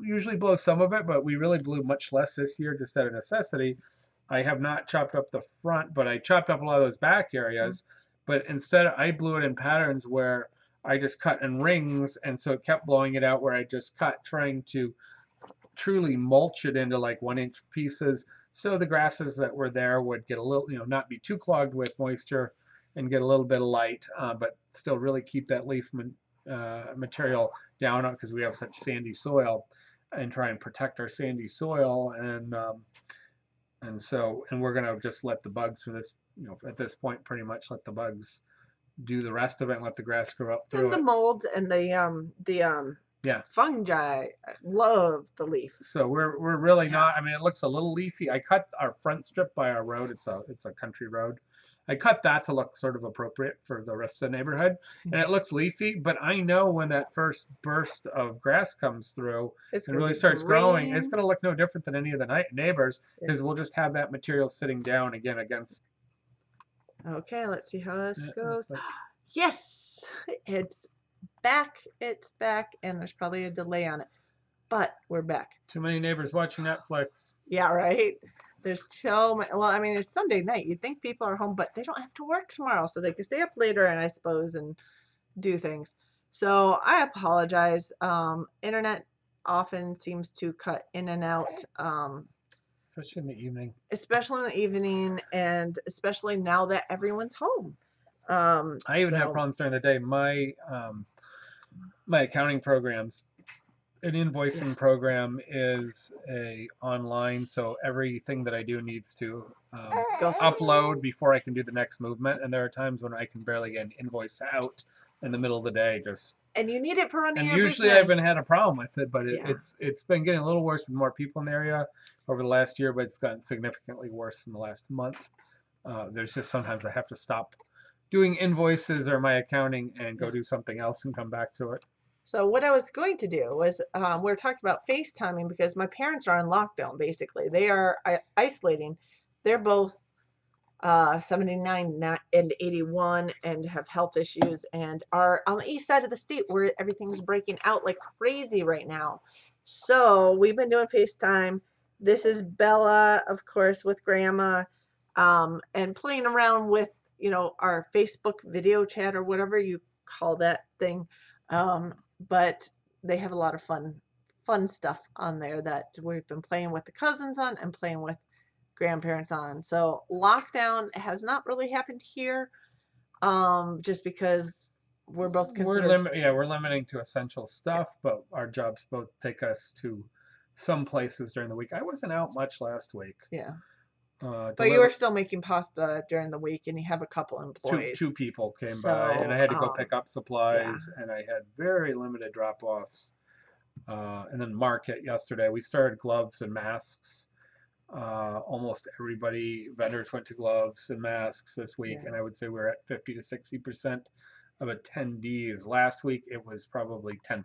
usually blow some of it, but we really blew much less this year just out of necessity. I have not chopped up the front, but I chopped up a lot of those back areas. But instead, I blew it in patterns where I just cut in rings, and so it kept blowing it out where I just cut, trying to truly mulch it into like 1 inch pieces, so the grasses that were there would get a little, not be too clogged with moisture and get a little bit of light, but still really keep that leaf material down because we have such sandy soil, and try and protect our sandy soil. And we're gonna just let the bugs for this, at this point, pretty much let the bugs do the rest of it and let the grass grow up through And the it. mold and the Yeah. fungi love the leaf. So we're really not. I mean, it looks a little leafy. I cut our front strip by our road. It's a country road. I cut that to look sort of appropriate for the rest of the neighborhood, and it looks leafy. But I know when that first burst of grass comes through It's and gonna really be starts growing, it's green. going to look no different than any of the neighbors, because we'll just have that material sitting down again against. Okay, let's see how this goes. Like, Yes, it's back. It's back, and there's probably a delay on it, but we're back. too many neighbors watching Netflix. Yeah, right. There's so much. Well, I mean, it's Sunday night. You'd think people are home, but they don't have to work tomorrow, so they can stay up later, and I suppose, and do things. So I apologize. Internet often seems to cut in and out, Especially in the evening. especially in the evening, and especially now that everyone's home. I even have problems during the day. My accounting programs, an invoicing program is a online, so everything that I do needs to upload before I can do the next movement. And there are times when I can barely get an invoice out in the middle of the day. And you need it for running And your usually I haven't had a problem with it, but it's been getting a little worse with more people in the area over the last year, but it's gotten significantly worse in the last month. There's just sometimes I have to stop doing invoices or my accounting and go do something else and come back to it. So what I was going to do was, we were talking about FaceTiming because my parents are on lockdown, basically. They are isolating. They're both 79 and 81 and have health issues and are on the east side of the state where everything's breaking out like crazy right now. So we've been doing FaceTime. This is Bella, of course, with Grandma, and playing around with, our Facebook video chat or whatever you call that thing. But they have a lot of fun stuff on there that we've been playing with the cousins on and playing with grandparents on. So lockdown has not really happened here, just because we're both considered. We're limiting to essential stuff, but our jobs both take us to some places during the week. I wasn't out much last week. Yeah. But you were still making pasta during the week, and you have a couple employees. Two people came by, and I had to go pick up supplies, and I had very limited drop-offs. And then market yesterday, we started gloves and masks. Almost everybody, vendors went to gloves and masks this week, and I would say we're at 50 to 60% of attendees. Last week, it was probably 10%.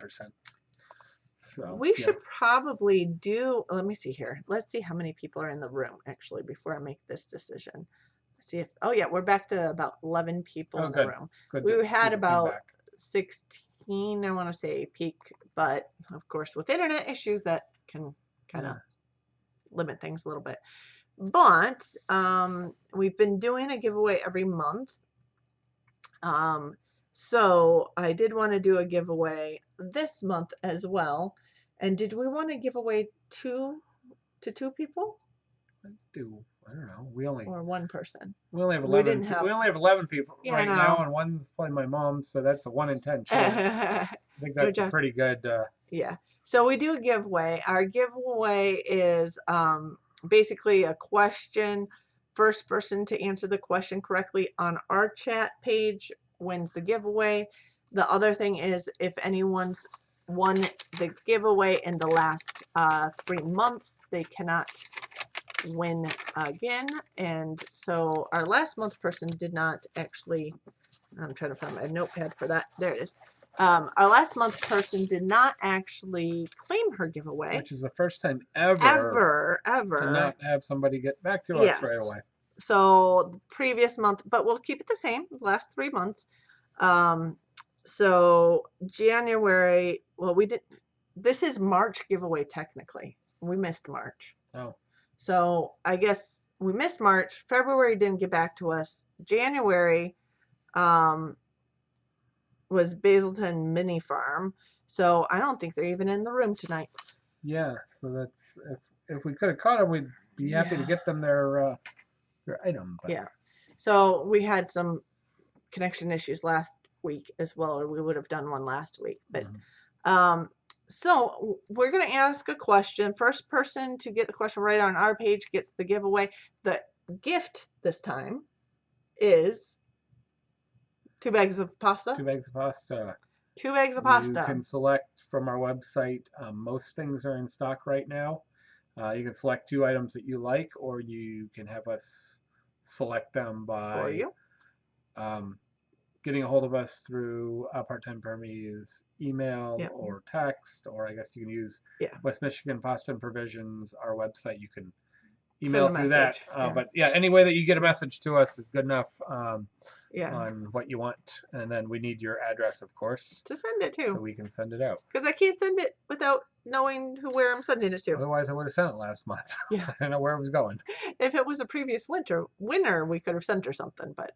So we should probably do, let me see here. Let's see how many people are in the room, actually, before I make this decision. Let's see if, oh yeah, we're back to about 11 people in the room. We had about 16, I want to say, peak, but of course, with internet issues, that can kind of limit things a little bit. But we've been doing a giveaway every month. So I did want to do a giveaway this month as well. And did we want to give away two people? I don't know. Or one person. We only have 11. We only have 11 people right now, and one's probably my mom, so that's a 1 in 10 chance. I think that's a pretty good. Yeah. So we do a giveaway. Our giveaway is basically a question. First person to answer the question correctly on our chat page wins the giveaway. The other thing is, if anyone's won the giveaway in the last 3 months, they cannot win again. And so our last month person did not actually, I'm trying to find my notepad for that. There it is. Our last month person did not actually claim her giveaway. Which is the first time ever Ever. to not have somebody get back to us right Yes. away. So previous month, but we'll keep it the same, the last 3 months. So January, well, we didn't, this is March giveaway technically. We missed March. Oh. So I guess we missed March. February didn't get back to us. January was Basilton Mini Farm. So I don't think they're even in the room tonight. Yeah, so that's if we could have caught them, we'd be happy to get them their item. But. Yeah. So we had some connection issues last week as well, or we would have done one last week. But so we're going to ask a question. First person to get the question right on our page gets the giveaway. The gift this time is 2 bags of pasta. 2 bags of pasta. 2 bags of pasta. You can select from our website. Most things are in stock right now. You can select 2 items that you like, or you can have us select them by for you. Getting a hold of us through Part-Time Permies email or text, or I guess you can use West Michigan Pasta and Provisions, our website. You can email through that. But yeah, any way that you get a message to us is good enough on what you want. And then we need your address, of course, to send it to. So we can send it out. Because I can't send it without knowing where I'm sending it to. Otherwise, I would have sent it last month. Yeah. I don't know where it was going. If it was a previous winner, we could have sent her something, but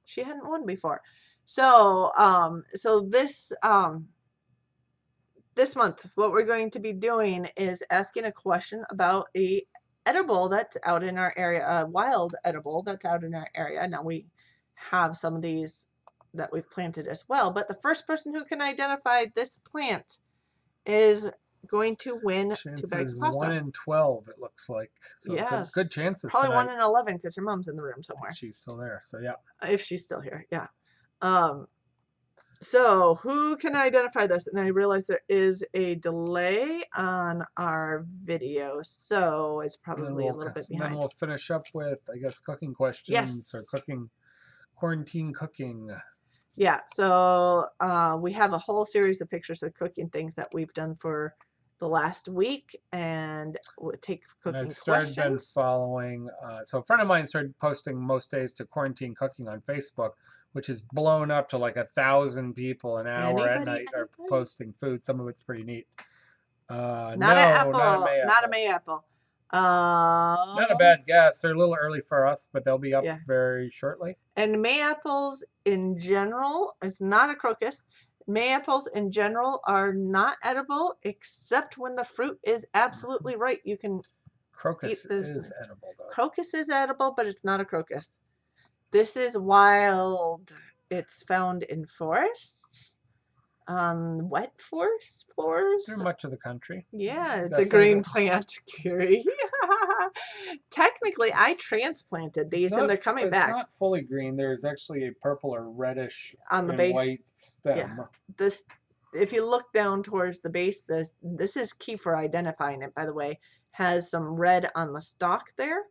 she hadn't won before. So, this month, what we're going to be doing is asking a question about a edible that's out in our area, a wild edible that's out in our area. Now we have some of these that we've planted as well, but the first person who can identify this plant is going to win 2 bags of pasta. 1 in 12, it looks like. So yes. Good chances. Probably tonight. 1 in 11 because her mom's in the room somewhere. She's still there, so yeah. If she's still here, yeah. So who can identify this? And I realize there is a delay on our video, so it's probably a little bit behind. Then we'll finish up with, I guess, cooking questions or quarantine cooking. Yeah, so we have a whole series of pictures of cooking things that we've done for the last week, and we'll take cooking questions. I've been following, so a friend of mine started posting most days to quarantine cooking on Facebook, which is blown up to like 1,000 people an hour at night are posting food. Some of it's pretty neat. Not a Mayapple. Not a bad guess. They're a little early for us, but they'll be up very shortly. And Mayapples in general, it's not a crocus. Mayapples in general are not edible except when the fruit is absolutely right. You can crocus is edible though. Crocus is edible, but it's not a crocus. This is wild. It's found in forests, on wet floors. Through much of the country. Yeah, it's a green plant, Gary. Technically, I transplanted these, and they're coming back. It's not fully green. There's actually a purple or reddish on the base, white stem. Yeah. This, if you look down towards the base, this is key for identifying it. By the way, has some red on the stalk there.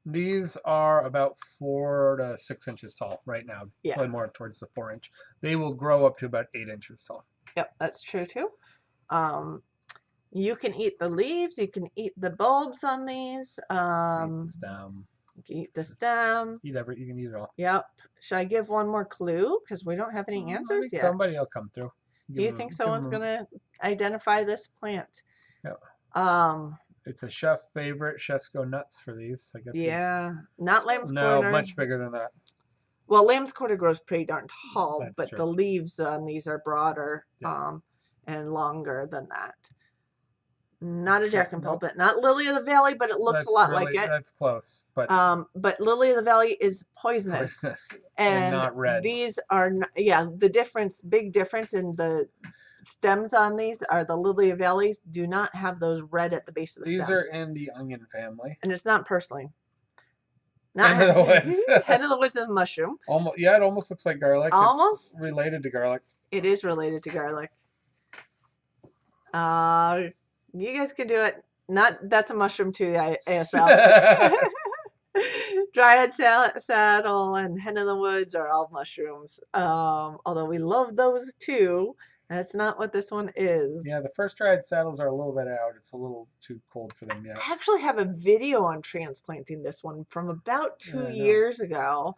These are about 4 to 6 inches tall right now. Yeah. Probably more towards the 4-inch. They will grow up to about 8 inches tall. Yep, that's true too. You can eat the leaves. You can eat the bulbs on these. Eat the stem. You can eat the stem. You can eat it all. Yep. Should I give one more clue? Because we don't have any answers yet. Somebody will come through. You think someone's going to identify this plant? Yep. It's a chef favorite. Chefs go nuts for these, I guess. Yeah. Not lamb's quarter. No, much bigger than that. Well, lamb's quarter grows pretty darn tall, That's true. The leaves on these are broader and longer than that. Not a jack and pulpit, not lily of the valley, but it looks a lot like it. That's close, but lily of the valley is poisonous and not red. These are big difference in the stems on these are the lily of the valleys do not have those red at the base of the stems. These are in the onion family, and it's not purslane. Not Head of the woods. Head of the woods is a mushroom. Almost, yeah, it almost looks like garlic. Almost it's related to garlic. It is related to garlic. You guys can do it. That's a mushroom too, ASL. Dryad saddle and hen in the woods are all mushrooms. Although we love those too. That's not what this one is. Yeah, the first dried saddles are a little bit out. It's a little too cold for them yet. I actually have a video on transplanting this one from about Yeah, two I know. years ago.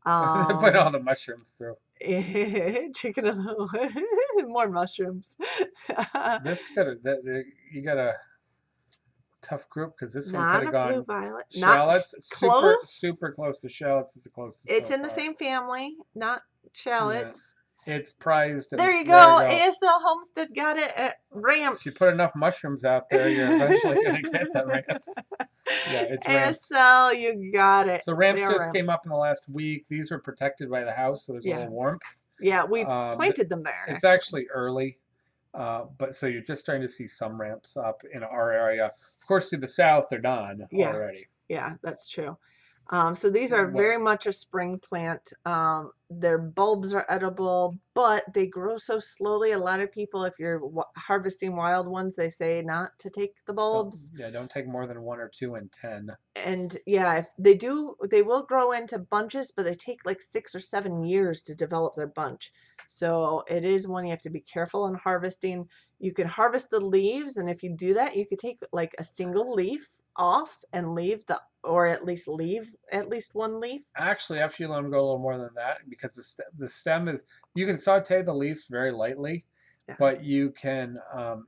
They put all Um, the mushrooms through. chicken of the more mushrooms. This could have, you got a tough group because this one could Not have a blue gone violet. Not shallots, super, close. super close to shallots is the closest It's so in the far. same family, not Yeah, shallots. it's prized and There it's, you there you go. go. ASL Homestead got it at If you put ramps. enough mushrooms out there, you're eventually going to get the ramps. Yeah, it's ramps. ASL, you got it. So ramps They're just came ramps. up in the last week. These are protected by the house, so there's a Yeah. little warmth. Yeah, we Um, planted them there it's actually. actually early, but so you're just starting to see some ramps up in our area. Of course, to the south, they're done Yeah, already. yeah, that's true. So these are What? very much a spring plant. Their bulbs are edible, but they grow so slowly. A lot of people, if you're harvesting wild ones, they say not to take the bulbs. Don't take more than 1 or 2 in 10. And yeah, if they do, they will grow into bunches, but they take like 6 or 7 years to develop their bunch. So it is one you have to be careful in harvesting. You can harvest the leaves, and if you do that, you could take like a single leaf off and leave the, or at least leave at least one leaf. Actually, after you let them go a little more than that, because the stem is, you can saute the leaves very lightly, Yeah. but you can, lots of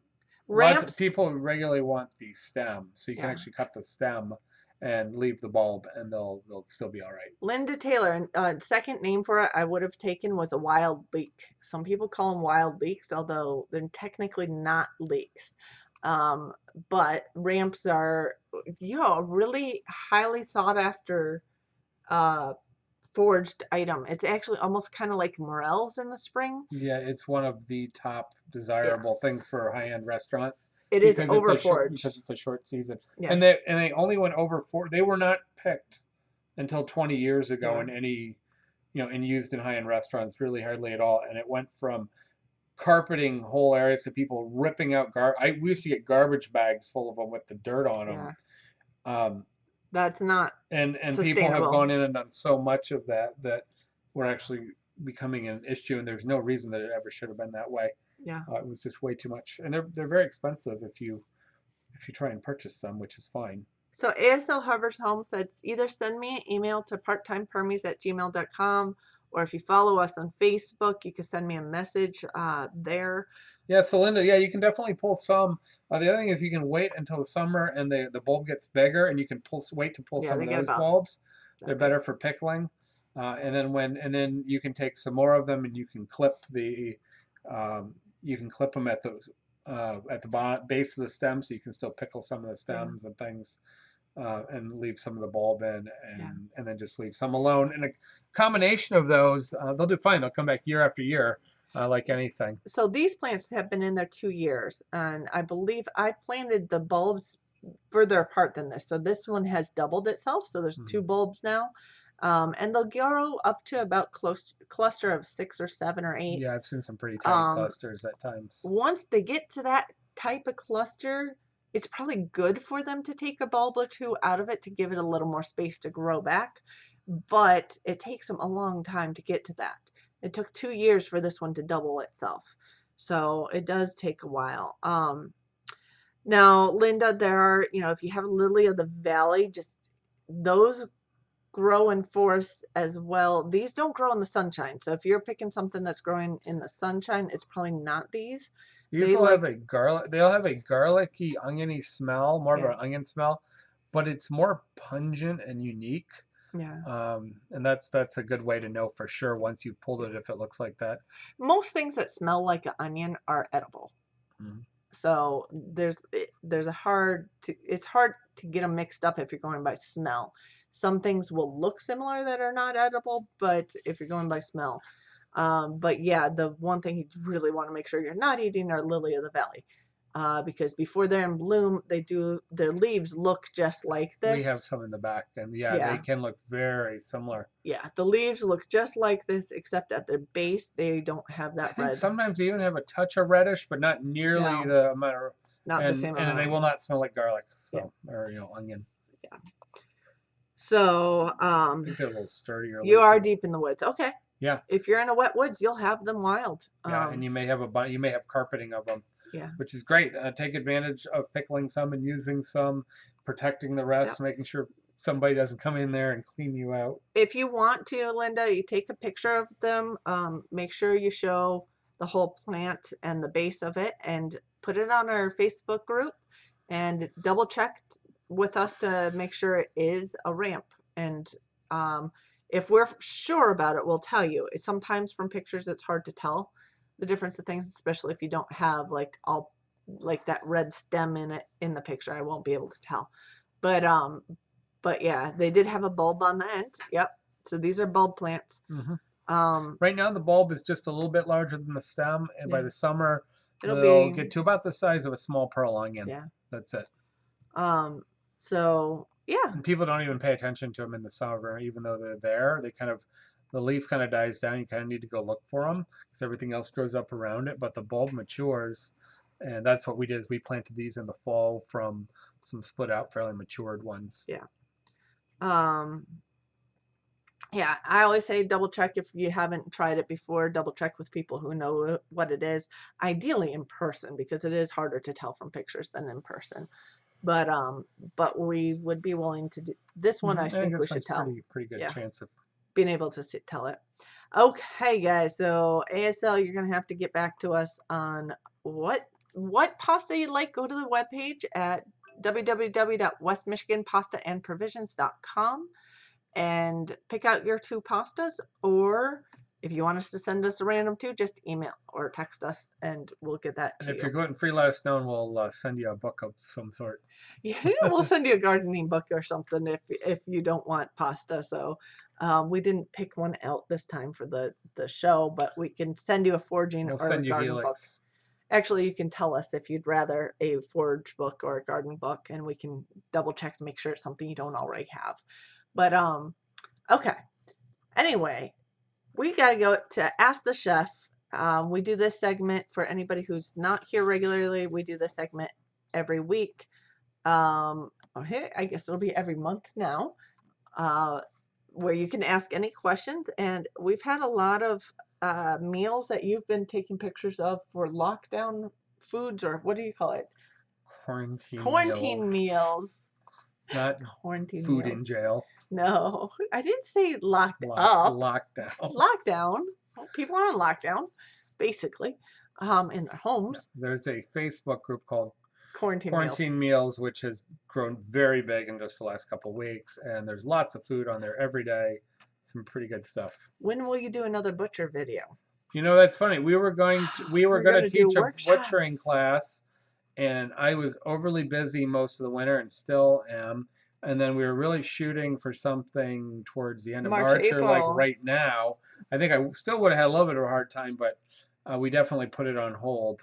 Ramps, people regularly want the stem, so you can yeah. actually cut the stem and leave the bulb, and they'll still be all right. Linda Taylor, second name for it I would have taken was a wild leek. Some people call them wild leeks, although they're technically not leeks. Um, but ramps are, a really highly sought after uh, foraged item. It's actually almost kind of like morels in the spring. Yeah, it's one of the top Yeah, desirable things for high-end restaurants it is over foraged. because it's a short season. Yeah, And they only went over four. They were not picked until 20 years ago yeah, in any, and used in high-end restaurants really hardly at all. And it went from carpeting whole areas to people ripping out we used to get garbage bags full of them with the dirt on them. yeah. Um, That's not and people have sustainable. gone in and done so much of that we're actually becoming an issue, and there's no reason that it ever should have been that way. Yeah. It was just way too much, and they're very expensive if you try and purchase them, which is fine. So ASL Harvest Home says either send me an email to parttimepermies@gmail.com, or if you follow us on Facebook, you can send me a message there. Yeah, so Linda, yeah, you can definitely pull some. The other thing is you can wait until the summer and the bulb gets bigger, and you can wait to pull Yeah, some they of get those about bulbs. They're that big. better for pickling. And then you can take some more of them and you can clip them at the base of the stem, so you can still pickle some of the Yeah, stems and things, and leave some of the bulb in, yeah. and then just leave some alone. And a combination of those, they'll do fine. They'll come back year after year, like anything. So these plants have been in there 2 years, and I believe I planted the bulbs further apart than this. So this one has doubled itself. So there's Mhm. 2 bulbs now. And they'll grow up to about close cluster of 6 or 7 or 8. Yeah, I've seen some pretty tight Um, clusters at times. Once they get to that type of cluster, it's probably good for them to take a bulb or two out of it to give it a little more space to grow back. But it takes them a long time to get to that. It took 2 years for this one to double itself. So it does take a while. Now, Linda, there are, if you have lily of the valley, just those grow in forests as well. These don't grow in the sunshine. So if you're picking something that's growing in the sunshine, it's probably not these. These They will have like, a they'll have a garlicky, oniony smell, more of yeah, an onion smell, but it's more pungent and unique. yeah, And that's a good way to know for sure once you've pulled yeah. it if it looks like that. Most things that smell like an onion are edible. Mhm. So it's hard to get them mixed up if you're going by smell. Some things will look similar that are not edible, but if you're going by smell. But yeah, the one thing you really want to make sure you're not eating are lily of the valley. Because before they're in bloom, their leaves look just like We have this. some in the back, and yeah, they Yeah, can look very similar. yeah, the leaves look just like this, except at their base, they don't have I that think red. sometimes they even have a touch of reddish, but not nearly No, the amount of, not the same and they amount. will not smell like garlic, Yeah, so or onion. yeah. So I think they're a little sturdier you are leafy. deep in the woods. Okay. Yeah, If you're in a wet woods, you'll have them wild. yeah, and you may have you may have carpeting of them, Yeah. which is great. Take advantage of pickling some and using some, protecting the rest, Yep. making sure somebody doesn't come in there and clean you out. If you want to, Linda, you take a picture of them. Make sure you show the whole plant and the base of it, and put it on our Facebook group, and double check with us to make sure it is a ramp. And if we're sure about it, we'll tell you. Sometimes from pictures, it's hard to tell the difference of things, especially if you don't have like that red stem in it in the picture. I won't be able to tell. But yeah, they did have a bulb on the end. Yep. So these are bulb plants. Hmm. Um, Right now, the bulb is just a little bit larger than the stem, and by yeah, the summer, it'll they'll be, get to about the size of a small pearl onion. yeah. That's it. So yeah, And people don't even pay attention to them in the summer, even though they're there. The leaf kind of dies down. You kind of need to go look for them because everything else grows up around it. But the bulb matures, and that's what we did. Is we planted these in the fall from some split out, fairly matured ones. yeah. Um, yeah, I always say double check if you haven't tried it before. Double check with people who know what it is. Ideally in person, because it is harder to tell from pictures than in person. But we would be willing to do this one. I I think think we this should one's tell. pretty good Yeah, chance of. being able to tell it. Okay, guys. So ASL, you're gonna have to get back to us on what pasta you like. Go to the webpage at www.westmichiganpastaandprovisions.com and pick out your two pastas. Or if you want us to send us a random two, just email or text us, and we'll get that And to if you. you're gluten free, let us know, and we'll send you a book of some sort. Yeah, we'll send you a gardening book or something if you don't want pasta. So we didn't pick one out this time for the show, but we can send you a foraging We'll or a send you garden book. Helix. Actually, you can tell us if you'd rather a forage book or a garden book, and we can double check to make sure it's something you don't already have. But okay. Anyway, we got to go to Ask the Chef. We do this segment for anybody who's not here regularly. We do this segment every week. Okay, I guess it'll be every month now, uh, where you can ask any questions. And we've had a lot of meals that you've been taking pictures of for lockdown foods, or what do you call it? Quarantine Quarantine meals. meals. It's not Quarantine food meals. in jail. No, I didn't say locked up. Lockdown. Lockdown. Well, people are on lockdown, basically, in their Yeah. homes. There's a Facebook group called Quarantine meals. Quarantine Meals, which has grown very big in just the last couple of weeks, and there's lots of food on there every day. Some pretty good stuff. When will you do another butcher video? You know, that's funny. We were We're going to gonna do teach a butchering workshops. class, and I was overly busy most of the winter and still am. And then we were really shooting for something towards the end of March, March or like April. right now. I think I still would have had a little bit of a hard time, but we definitely put it on hold.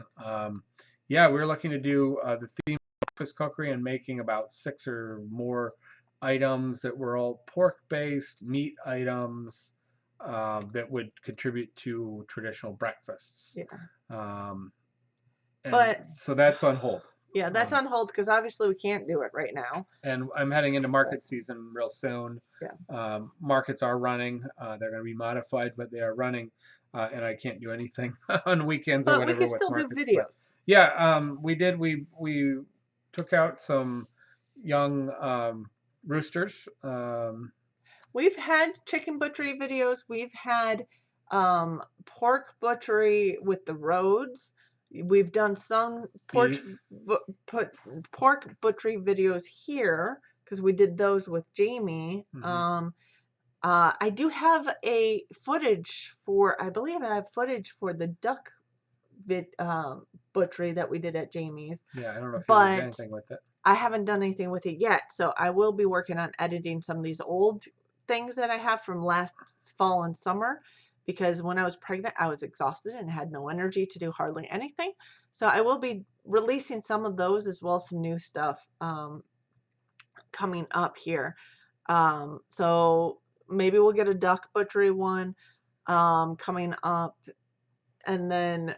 Yeah, we were looking to do the theme breakfast cookery and making about 6 or more items that were all pork-based meat items that would contribute to traditional breakfasts. Yeah. Um, and But so that's on hold. yeah, that's on hold because obviously we can't do it right now. And I'm heading into market season real soon. Yeah. Markets are running. They're going to be modified, but they are running. And I can't do anything on weekends or But we whatever can with still do markets. But videos. yeah, we did. We took out some young roosters. We've had chicken butchery videos. We've had pork butchery with the roads. We've done some Beef. pork butchery videos here because we did those with Jamie. Mm-hmm. I do have a footage for, I believe I have footage for the duck butchery that we did at Jamie's, Yeah, I don't know if you did but anything with it. I haven't done anything with it yet. So I will be working on editing some of these old things that I have from last fall and summer, because when I was pregnant, I was exhausted and had no energy to do hardly anything. So I will be releasing some of those as well as some new stuff coming up here. So maybe we'll get a duck butchery one coming up, and then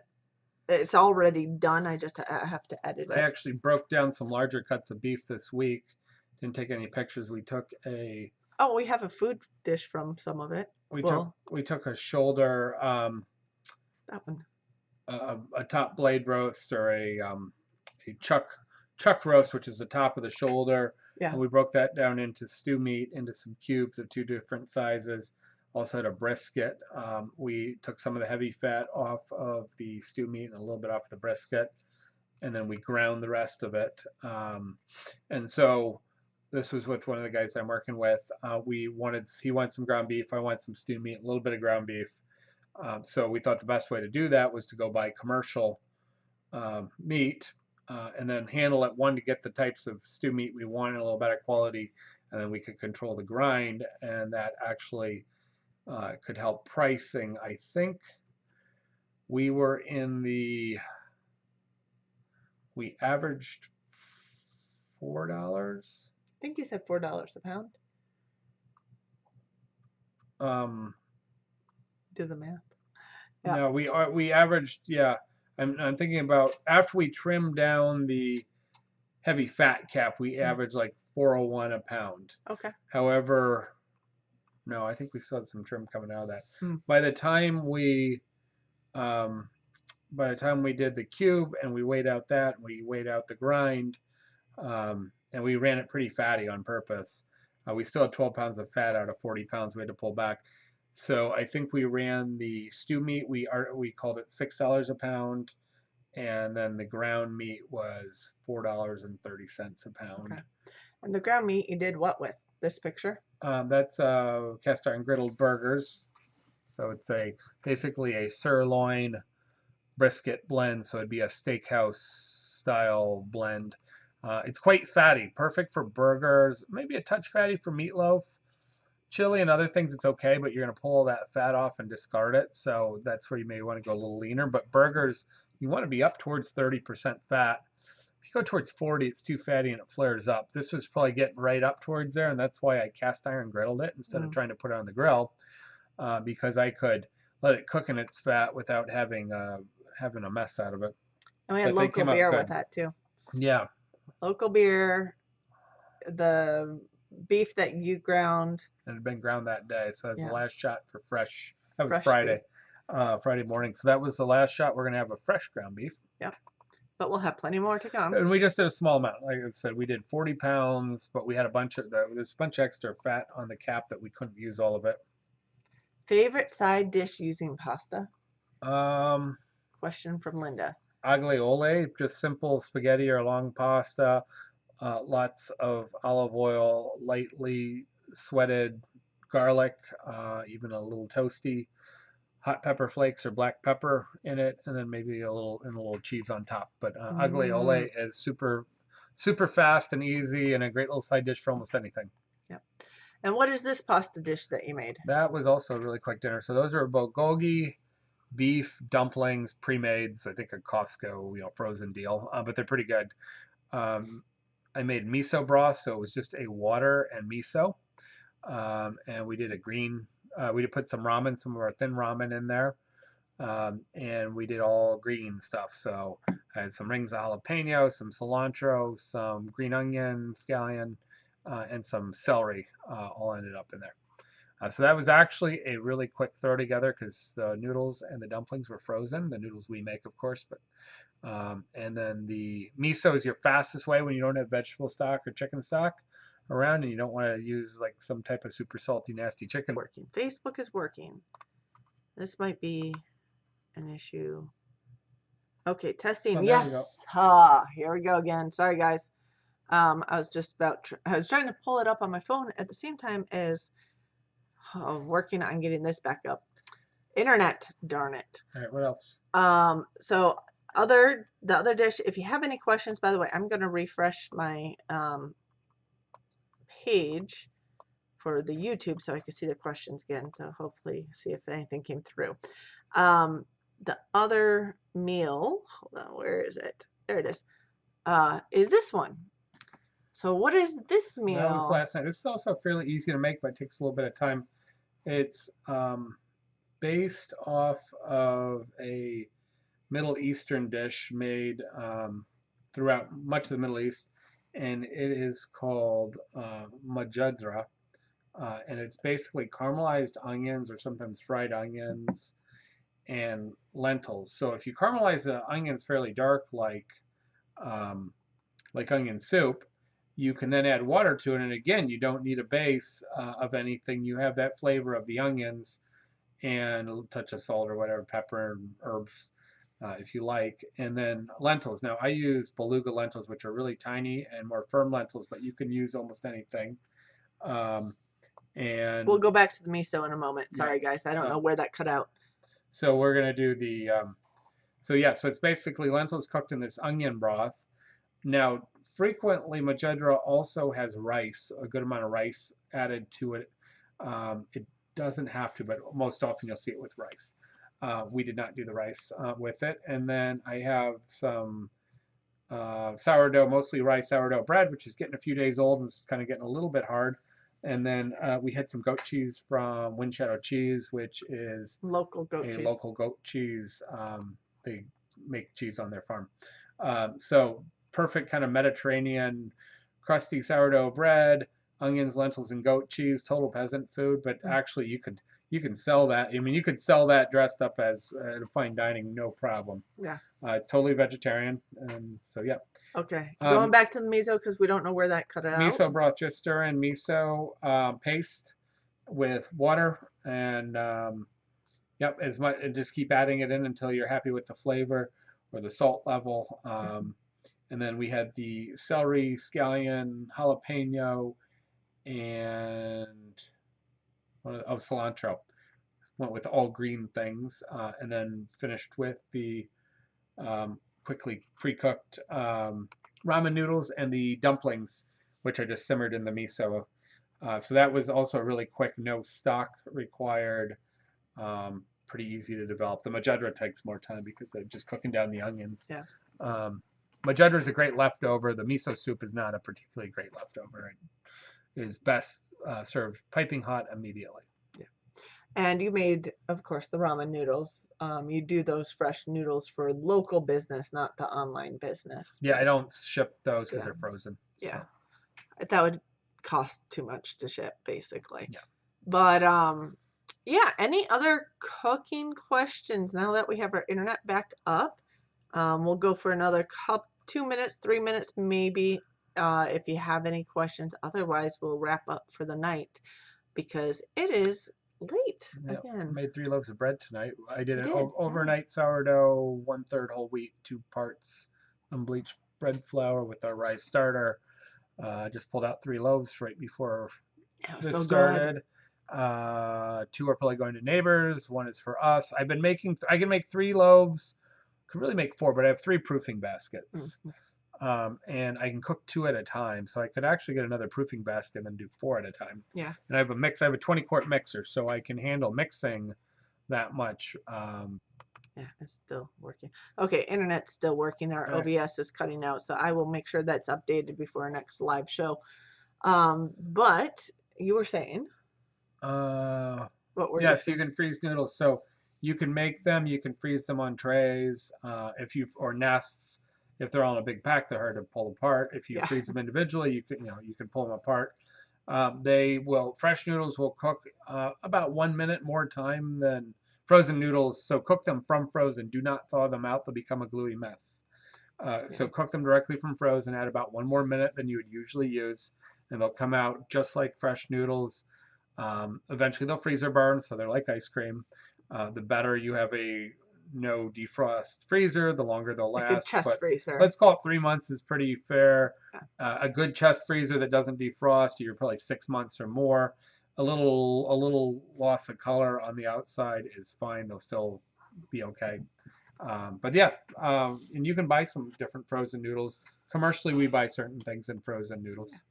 it's already done. I have to edit I it. actually broke down some larger cuts of beef this week. Didn't take any pictures. We took Oh, we have a food dish from some of it. We Well, took a shoulder, that one. a top blade roast or a chuck roast, which is the top of the shoulder, Yeah. and we broke that down into stew meat into some cubes of two different sizes. Also had a brisket. We took some of the heavy fat off of the stew meat and a little bit off the brisket, and then we ground the rest of it. And so this was with one of the guys I'm working with. He wanted some ground beef, I wanted some stew meat, a little bit of ground beef. So we thought the best way to do that was to go buy commercial meat, and then handle it one to get the types of stew meat we wanted, a little better quality, and then we could control the grind, and that actually could help pricing. I think we were in the we averaged $4. I think you said $4 a pound. Do the math. Yeah. No, we averaged, yeah. I'm thinking about after we trimmed down the heavy fat cap, we averaged like 401 a pound. Okay. However, no, I think we still had some trim coming out of that. Mm. By the time we did the cube and we weighed out we weighed out the grind, and we ran it pretty fatty on purpose. We still had 12 pounds of fat out of 40 pounds we had to pull back. So I think we ran the stew meat. We called it $6 a pound, and then the ground meat was $4.30 a pound. Okay. And the ground meat you did what with? This picture? That's cast iron griddled burgers. So it's basically a sirloin brisket blend. So it'd be a steakhouse style blend. It's quite fatty, perfect for burgers. Maybe a touch fatty for meatloaf. Chili and other things, it's okay, but you're going to pull all that fat off and discard it. So that's where you may want to go a little leaner. But burgers, you want to be up towards 30% fat. If you go towards 40, it's too fatty and it flares up. This was probably getting right up towards there, and that's why I cast iron griddled it instead of trying to put it on the grill, because I could let it cook in its fat without having a mess out of it. And we had local beer with that too. Yeah. Local beer, the beef that you ground. And it had been ground that day, so that's the last shot for fresh. That was Fresh Friday, Friday morning. So that was the last shot. We're gonna have a fresh ground beef. Yep. But we'll have plenty more to come. And we just did a small amount. Like I said, we did 40 pounds, but we had there's a bunch of extra fat on the cap that we couldn't use all of it. Favorite side dish using pasta? Um, Question from Linda. Aglio, just simple spaghetti or long pasta. Lots of olive oil, lightly sweated garlic, even a little toasty hot pepper flakes or black pepper in it, and then maybe a little cheese on top. But aglio is super fast and easy, and a great little side dish for almost anything. Yep. And what is this pasta dish that you made? That was also a really quick dinner. So those are bulgogi beef dumplings, pre-mades. I think a Costco, frozen deal, but they're pretty good. I made miso broth, so it was just a water and miso, and we did we did put some of our thin ramen in there, and we did all green stuff. So I had some rings of jalapeno, some cilantro, some green onion, scallion, and some celery, all ended up in there. So that was actually a really quick throw together because the noodles and the dumplings were frozen. The noodles we make, of course, but and then the miso is your fastest way when you don't have vegetable stock or chicken stock around and you don't want to use like some type of super salty, nasty chicken. Working. Facebook is working. This might be an issue. Okay, testing. Yes. Here we go again. Sorry, guys. I was trying to pull it up on my phone at the same time as working on getting this back up. Internet, darn it. All right, what else? So the other dish, if you have any questions, by the way, I'm going to refresh my page for the YouTube so I can see the questions again. So hopefully see if anything came through. The other meal, hold on, where is it? There it is this one. So what is this meal? That was last night. This is also fairly easy to make, but it takes a little bit of time. It's based off of a Middle Eastern dish made throughout much of the Middle East, and it is called majadra. and it's basically caramelized onions or sometimes fried onions and lentils. So if you caramelize the onions fairly dark, um, like onion soup, you can then add water to it. And again, you don't need a base of anything. You have that flavor of the onions and a touch of salt or whatever, pepper and herbs if you like. And then lentils. Now I use beluga lentils, which are really tiny and more firm lentils, but you can use almost anything. Um, and We'll go back to the miso in a moment. yeah, Sorry, guys. I don't know um, where that cut out. so we're gonna do the so yeah, so it's basically lentils cooked in this onion broth. Now, frequently Majendra also has rice, a good amount of rice added to it. It doesn't have to, but most often you'll see it with rice. We did not do the rice with it. And then I have some sourdough, mostly rice sourdough bread, which is getting a few days old and it's kind of getting a little bit hard. And then we had some goat cheese from Wind Shadow Cheese, which is Local goat a cheese. local goat cheese. They make cheese on their farm. So perfect kind of Mediterranean crusty sourdough bread, onions, lentils, and goat cheese. Total peasant food, but actually you can sell that. I mean, you could sell that dressed up as fine dining, no problem. Yeah. It's totally vegetarian, and so yeah. Okay. Going back to the miso because we don't know where that cut out. Miso broth. Just stir in miso paste with water and yep, as much, and just keep adding it in until you're happy with the flavor or the salt level. And then we had the celery, scallion, jalapeno, and cilantro. Went with all green things, and then finished with the quickly pre-cooked ramen noodles and the dumplings, which I just simmered in the miso. So that was also a really quick, no stock required. Pretty easy to develop. The Majendra takes more time because they're just cooking down the onions. Yeah. Majendra is a great leftover. The miso soup is not a particularly great leftover. It is best served piping hot immediately. Yeah. And you made, of course, the ramen noodles. You do those fresh noodles for local business, not the online business. Yeah, I but don't ship those because yeah. they're frozen. Yeah. So. That would cost too much to ship, basically. Yeah. But yeah, any other cooking questions now that we have our internet back up? We'll go for another 2 minutes, 3 minutes maybe, if you have any questions. Otherwise, we'll wrap up for the night because it is late Yep. again. Made 3 loaves of bread tonight. I did an Yeah. overnight sourdough, 1/3 whole wheat, 2 parts unbleached bread flour with our rice starter. Just pulled out 3 loaves right before this So started. 2 are probably going to neighbors. 1 is for us. I've been making. I can make 3 loaves. Could really make 4, but I have 3 proofing baskets. And I can cook 2 at a time. So I could actually get another proofing basket and then do 4 at a time. Yeah. And I have a mix. I have a 20-quart mixer, so I can handle mixing that much. Yeah, it's still working. Okay, internet's still working. Our OBS is cutting out, so I will make sure that's updated before our next live show. But you were saying. What were yes, you can freeze noodles. So you can make them. You can freeze them on trays. Or nests. If they're all in a big pack, they're hard to pull apart. If you freeze them individually, you can pull them apart. Fresh noodles will cook about 1 minute more time than frozen noodles. So cook them from frozen. Do not thaw them out. They'll become a gluey mess. So cook them directly from frozen. Add about 1 more minute than you would usually use, and they'll come out just like fresh noodles. Eventually they'll freezer burn, so they're like ice cream. The better you have a no defrost freezer, the longer they'll last. Like a chest freezer. Let's call it 3 months is pretty fair. A good chest freezer that doesn't defrost, you're probably 6 months or more. A little loss of color on the outside is fine. They'll still be okay. But yeah, and you can buy some different frozen noodles. Commercially, we buy certain things in frozen noodles,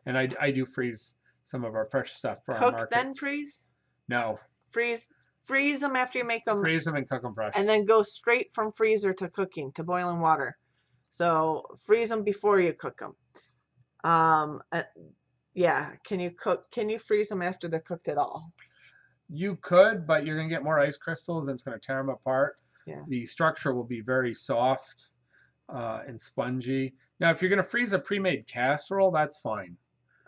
and I do freeze some of our fresh stuff for our markets. Cook then freeze? No. Freeze them after you make them. Freeze them and cook them fresh. And then go straight from freezer to cooking, to boiling water. So freeze them before you cook them. Yeah. Can you freeze them after they're cooked at all? You could, but you're going to get more ice crystals and it's going to tear them apart. Yeah. The structure will be very soft and spongy. Now, if you're going to freeze a pre-made casserole, that's fine.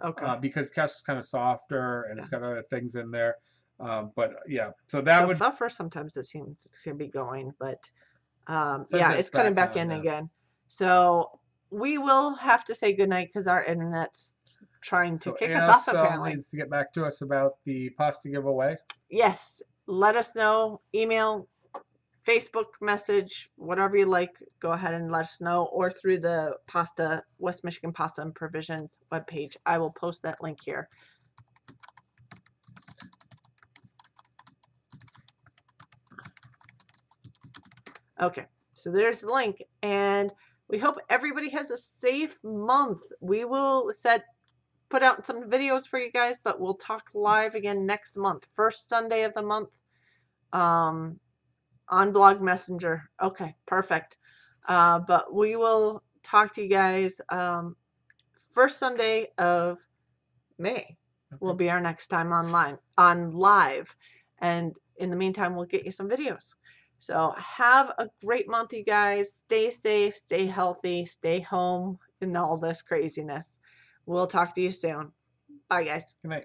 Okay. because Cash is kind of softer and Yeah. it's got other things in there. But yeah, so So that would Fluffer sometimes it seems to be going, but says yeah, it's it's coming back back on in now. again. So we will have to say goodnight because our internet's trying to So kick us off ASL apparently. needs to get back to us about the pasta giveaway. Yes, let us know. Email, Facebook message, whatever you like. Go ahead and let us know, or through the Pasta West Michigan Pasta and Provisions webpage. I will post that link here. Okay, so there's the link, and we hope everybody has a safe month. We will put out some videos for you guys, but we'll talk live again next month, first Sunday of the month, on Blog Messenger. Okay, perfect. But we will talk to you guys first Sunday of May. Will Okay. be our next time on live, and in the meantime, we'll get you some videos. So have a great month, you guys. Stay safe, stay healthy, stay home, and all this craziness. We'll talk to you soon. Bye, guys. Good night.